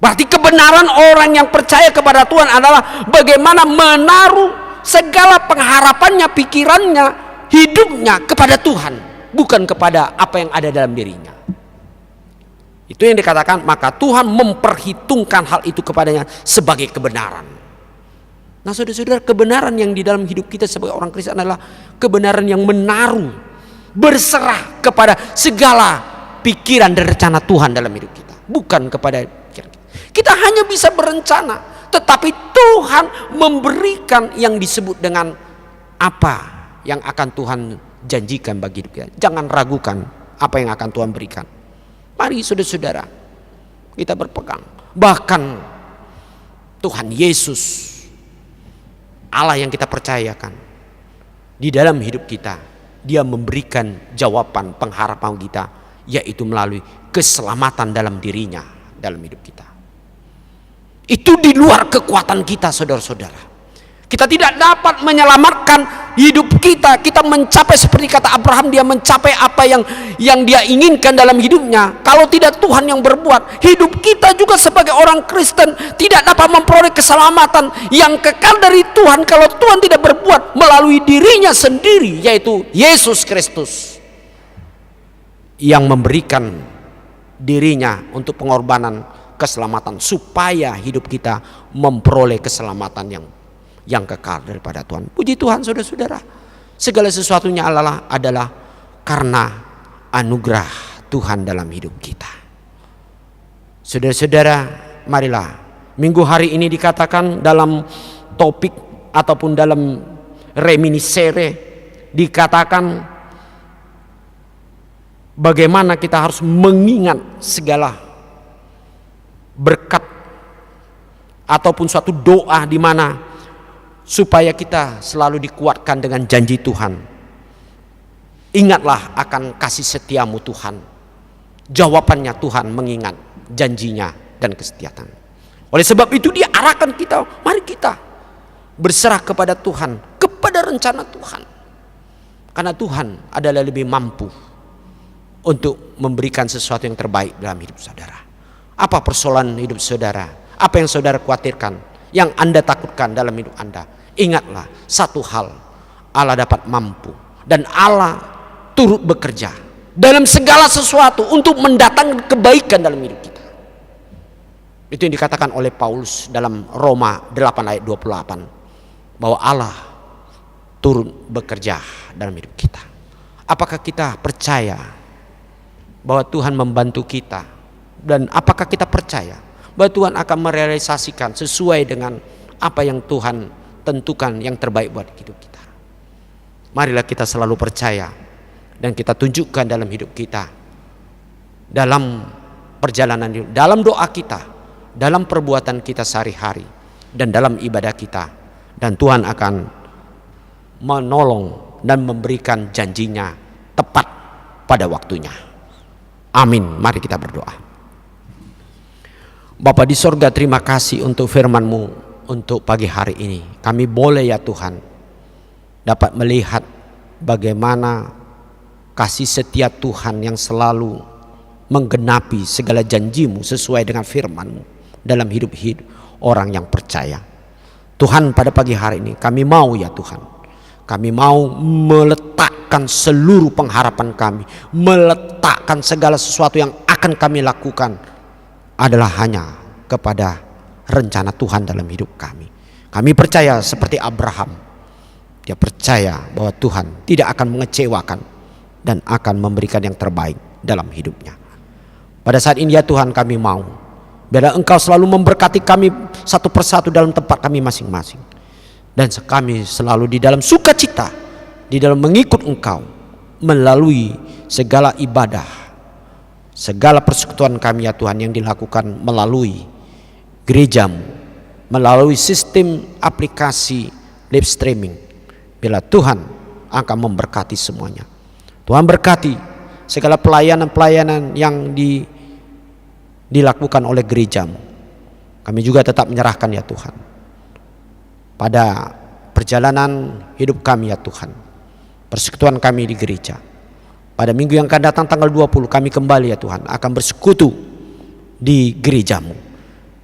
Berarti kebenaran orang yang percaya kepada Tuhan adalah bagaimana menaruh segala pengharapannya, pikirannya, hidupnya kepada Tuhan, bukan kepada apa yang ada dalam dirinya. Itu yang dikatakan, maka Tuhan memperhitungkan hal itu kepadanya sebagai kebenaran. Nah saudara-saudara, kebenaran yang di dalam hidup kita sebagai orang Kristen adalah kebenaran yang menaruh, berserah kepada segala pikiran dan rencana Tuhan dalam hidup kita, bukan kepada pikiran kita. Kita hanya bisa berencana, tetapi Tuhan memberikan yang disebut dengan apa yang akan Tuhan janjikan bagi hidup kita. Jangan ragukan apa yang akan Tuhan berikan. Mari saudara-saudara, kita berpegang. Bahkan Tuhan Yesus, Allah yang kita percayakan, di dalam hidup kita, Dia memberikan jawaban pengharapan kita, yaitu melalui keselamatan dalam dirinya, dalam hidup kita. Itu di luar kekuatan kita, saudara-saudara. Kita tidak dapat menyelamatkan hidup kita. Kita mencapai seperti kata Abraham, dia mencapai apa yang dia inginkan dalam hidupnya. Kalau tidak Tuhan yang berbuat, hidup kita juga sebagai orang Kristen tidak dapat memperoleh keselamatan yang kekal dari Tuhan kalau Tuhan tidak berbuat melalui dirinya sendiri, yaitu Yesus Kristus yang memberikan dirinya untuk pengorbanan keselamatan, supaya hidup kita memperoleh keselamatan yang kekal daripada Tuhan. Puji Tuhan saudara-saudara, segala sesuatunya adalah karena anugerah Tuhan dalam hidup kita. Saudara-saudara, marilah minggu hari ini dikatakan dalam topik ataupun dalam reminiscere, dikatakan bagaimana kita harus mengingat segala berkat ataupun suatu doa di mana supaya kita selalu dikuatkan dengan janji Tuhan. Ingatlah akan kasih setiamu Tuhan. Jawabannya Tuhan mengingat janjinya dan kesetiaan. Oleh sebab itu Dia arahkan kita, mari kita berserah kepada Tuhan, kepada rencana Tuhan. Karena Tuhan adalah lebih mampu untuk memberikan sesuatu yang terbaik dalam hidup saudara. Apa persoalan hidup saudara? Apa yang saudara khawatirkan? Yang Anda takutkan dalam hidup Anda? Ingatlah satu hal, Allah dapat mampu dan Allah turut bekerja dalam segala sesuatu untuk mendatangkan kebaikan dalam hidup kita. Itu yang dikatakan oleh Paulus dalam Roma 8 ayat 28, bahwa Allah turut bekerja dalam hidup kita. Apakah kita percaya bahwa Tuhan membantu kita, dan apakah kita percaya bahwa Tuhan akan merealisasikan sesuai dengan apa yang Tuhan tentukan yang terbaik buat hidup kita? Marilah kita selalu percaya dan kita tunjukkan dalam hidup kita, dalam perjalanan hidup, dalam doa kita, dalam perbuatan kita sehari-hari, dan dalam ibadah kita. Dan Tuhan akan menolong dan memberikan janjinya tepat pada waktunya. Amin. Mari kita berdoa. Bapa di sorga, terima kasih untuk firman-Mu untuk pagi hari ini. Kami boleh ya Tuhan dapat melihat bagaimana kasih setia Tuhan yang selalu menggenapi segala janji-Mu sesuai dengan firman-Mu dalam hidup-hidup orang yang percaya. Tuhan, pada pagi hari ini kami mau ya Tuhan, kami mau meletakkan seluruh pengharapan kami, meletakkan segala sesuatu yang akan kami lakukan adalah hanya kepada rencana Tuhan dalam hidup kami. Kami percaya seperti Abraham, dia percaya bahwa Tuhan tidak akan mengecewakan dan akan memberikan yang terbaik dalam hidupnya. Pada saat ini ya Tuhan, kami mau biarlah Engkau selalu memberkati kami satu persatu dalam tempat kami masing-masing, dan kami selalu di dalam sukacita, di dalam mengikut Engkau melalui segala ibadah, segala persekutuan kami ya Tuhan yang dilakukan melalui gereja-Mu, melalui sistem aplikasi live streaming. Bila Tuhan akan memberkati semuanya. Tuhan berkati segala pelayanan-pelayanan yang dilakukan oleh gereja-Mu. Kami juga tetap menyerahkan ya Tuhan pada perjalanan hidup kami ya Tuhan, persekutuan kami di gereja. Pada minggu yang akan datang tanggal 20 kami kembali ya Tuhan akan bersekutu di gereja-Mu.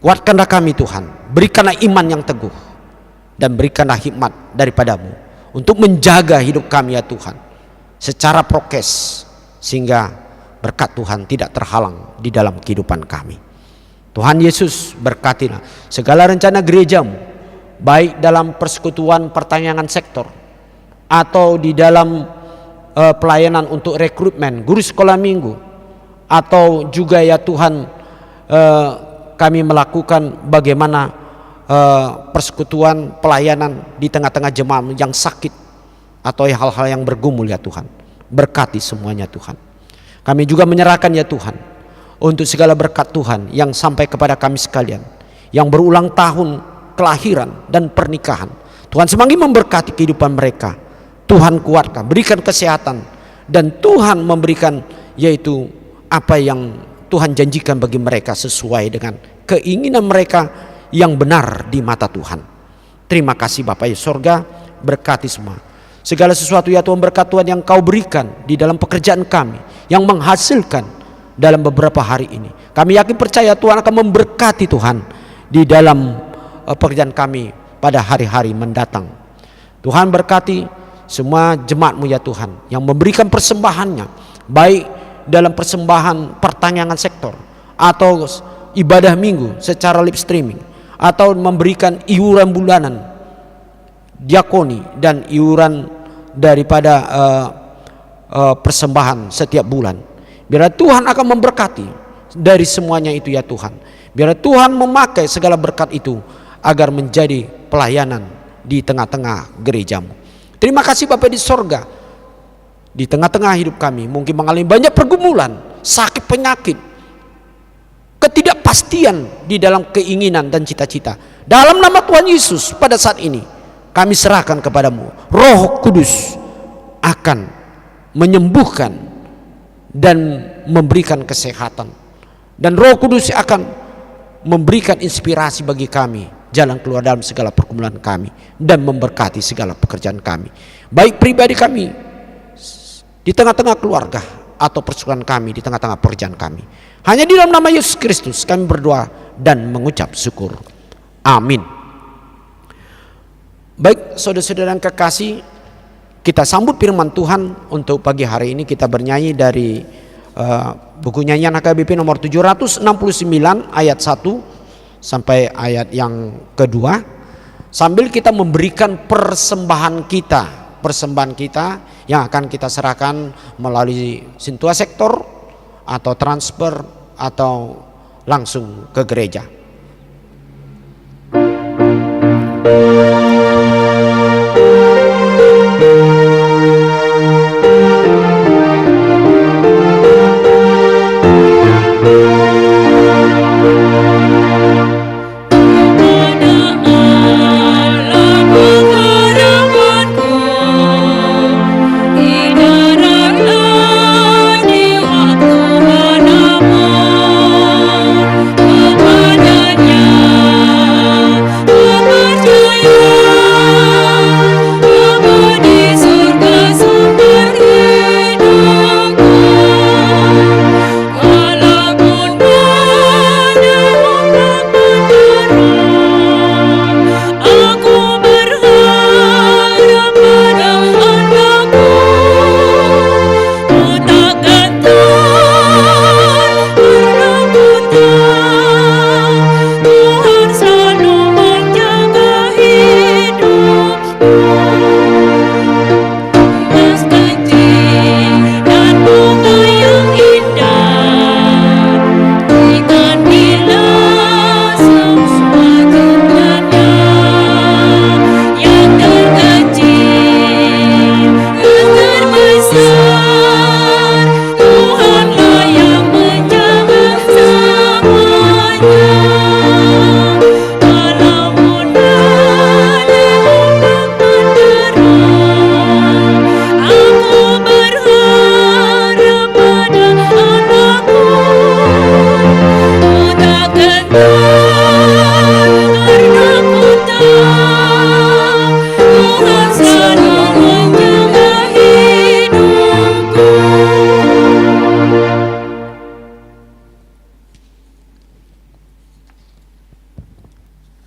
Kuatkanlah kami Tuhan, berikanlah iman yang teguh, dan berikanlah hikmat daripada-Mu untuk menjaga hidup kami ya Tuhan secara prokes, sehingga berkat Tuhan tidak terhalang di dalam kehidupan kami. Tuhan Yesus, berkatilah segala rencana gereja-Mu, baik dalam persekutuan pertanian sektor atau di dalam pelayanan untuk rekrutmen guru sekolah minggu, atau juga ya Tuhan kami melakukan bagaimana persekutuan pelayanan di tengah-tengah jemaat yang sakit atau hal-hal yang bergumul ya Tuhan. Berkati semuanya Tuhan. Kami juga menyerahkan ya Tuhan untuk segala berkat Tuhan yang sampai kepada kami sekalian yang berulang tahun kelahiran dan pernikahan. Tuhan semakin memberkati kehidupan mereka. Tuhan kuatkan, berikan kesehatan, dan Tuhan memberikan yaitu apa yang Tuhan janjikan bagi mereka sesuai dengan keinginan mereka yang benar di mata Tuhan. Terima kasih Bapa di sorga, berkati semua. Segala sesuatu ya Tuhan, berkat Tuhan yang Kau berikan di dalam pekerjaan kami yang menghasilkan dalam beberapa hari ini. Kami yakin percaya Tuhan akan memberkati Tuhan di dalam pekerjaan kami pada hari-hari mendatang. Tuhan berkati semua jemaat-Mu ya Tuhan yang memberikan persembahannya, baik dalam persembahan pertanian sektor atau ibadah minggu secara live streaming, atau memberikan iuran bulanan diakoni dan iuran daripada persembahan setiap bulan. Biar Tuhan akan memberkati dari semuanya itu ya Tuhan. Biar Tuhan memakai segala berkat itu agar menjadi pelayanan di tengah-tengah gereja-Mu. Terima kasih Bapa di sorga. Di tengah-tengah hidup kami mungkin mengalami banyak pergumulan, sakit, penyakit, ketidakpastian di dalam keinginan dan cita-cita. Dalam nama Tuhan Yesus pada saat ini kami serahkan kepadamu. Roh Kudus akan menyembuhkan dan memberikan kesehatan, dan Roh Kudus akan memberikan inspirasi bagi kami jalan keluar dalam segala pergumulan kami, dan memberkati segala pekerjaan kami, baik pribadi kami di tengah-tengah keluarga atau persekutuan kami di tengah-tengah pekerjaan kami. Hanya di dalam nama Yesus Kristus kami berdoa dan mengucap syukur. Amin. Baik saudara-saudara yang kekasih, kita sambut firman Tuhan. Untuk pagi hari ini kita bernyanyi dari buku nyanyian HKBP nomor 769 ayat 1 sampai ayat yang kedua, sambil kita memberikan persembahan kita yang akan kita serahkan melalui Sintua Sektor atau transfer atau langsung ke gereja.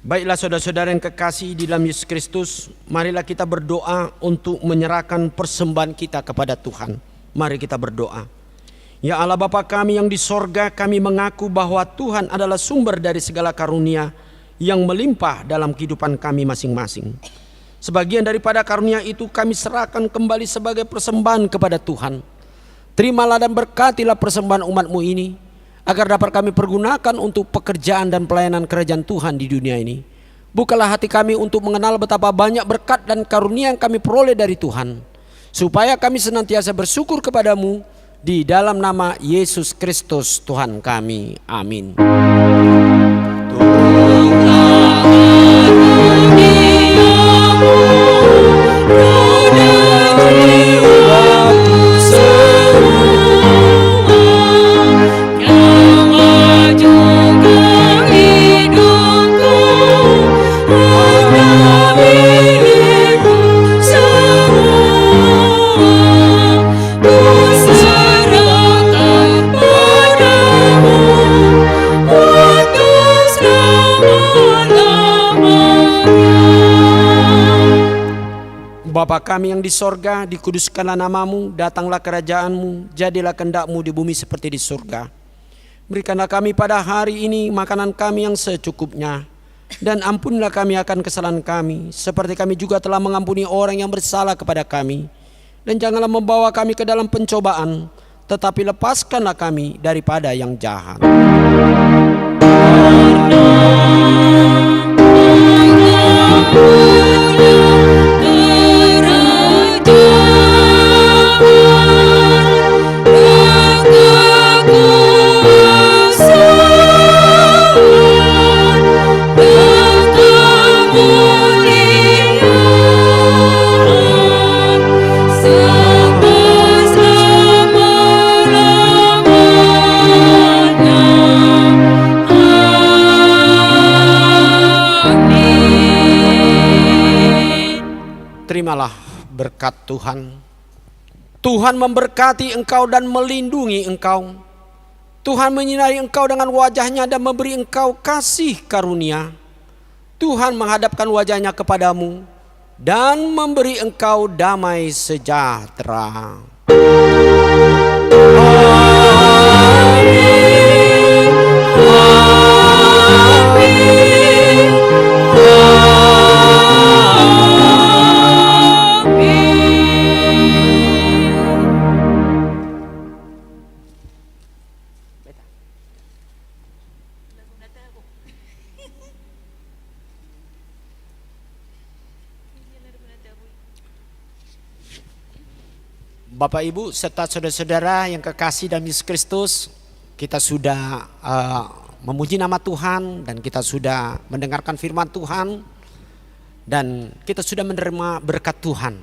Baiklah saudara-saudara yang kekasih di dalam Yesus Kristus, marilah kita berdoa untuk menyerahkan persembahan kita kepada Tuhan. Mari kita berdoa. Ya Allah Bapa kami yang di sorga, kami mengaku bahwa Tuhan adalah sumber dari segala karunia yang melimpah dalam kehidupan kami masing-masing. Sebagian daripada karunia itu kami serahkan kembali sebagai persembahan kepada Tuhan. Terimalah dan berkatilah persembahan umat-Mu ini, agar dapat kami pergunakan untuk pekerjaan dan pelayanan kerajaan Tuhan di dunia ini. Bukalah hati kami untuk mengenal betapa banyak berkat dan karunia yang kami peroleh dari Tuhan, supaya kami senantiasa bersyukur kepadamu di dalam nama Yesus Kristus Tuhan kami. Amin. Bapa kami yang di sorga, dikuduskanlah namamu, datanglah kerajaanmu, jadilah kehendak-Mu di bumi seperti di surga. Berikanlah kami pada hari ini makanan kami yang secukupnya, dan ampunilah kami akan kesalahan kami, seperti kami juga telah mengampuni orang yang bersalah kepada kami. Dan janganlah membawa kami ke dalam pencobaan, tetapi lepaskanlah kami daripada yang jahat. Amin. terimalah berkat Tuhan. Tuhan memberkati engkau dan melindungi engkau. Tuhan menyinari engkau dengan wajah-Nya dan memberi engkau kasih karunia. Tuhan menghadapkan wajah-Nya kepadamu dan memberi engkau damai sejahtera. Bapak Ibu serta saudara-saudara yang kekasih dalam Yesus Kristus, kita sudah memuji nama Tuhan dan kita sudah mendengarkan firman Tuhan dan kita sudah menerima berkat Tuhan.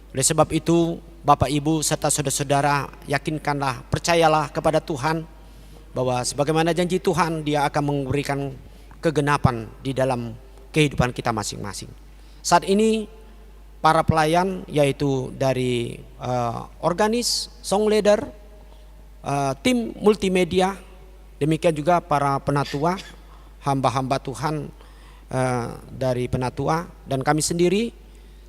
Oleh sebab itu Bapak Ibu serta saudara-saudara, yakinkanlah, percayalah kepada Tuhan bahwa sebagaimana janji Tuhan, Dia akan memberikan kegenapan di dalam kehidupan kita masing-masing. Saat ini para pelayan yaitu dari organis, song leader, tim multimedia, demikian juga para penatua, hamba-hamba Tuhan dari penatua, dan kami sendiri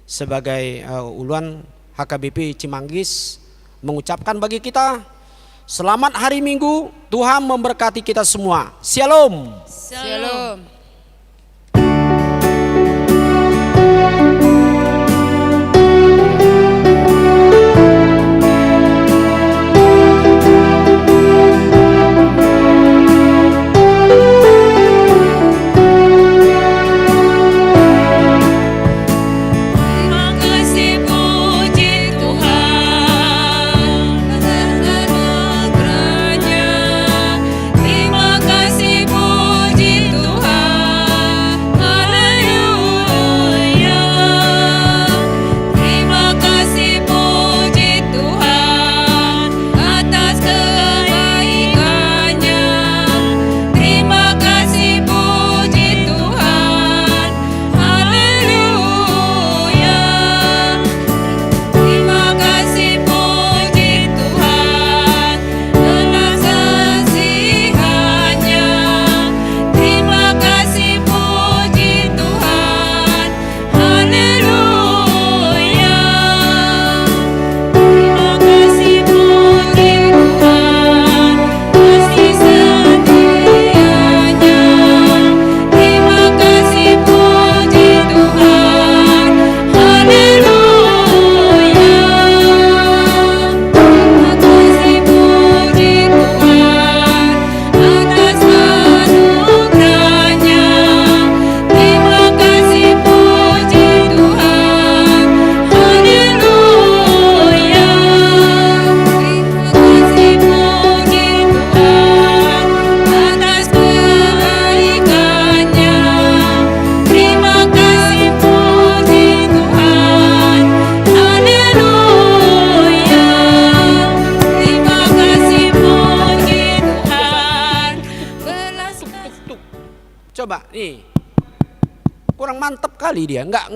sebagai uluan HKBP Cimanggis mengucapkan bagi kita selamat hari Minggu. Tuhan memberkati kita semua. Shalom. Shalom. Coba nih, kurang mantep kali dia, nggak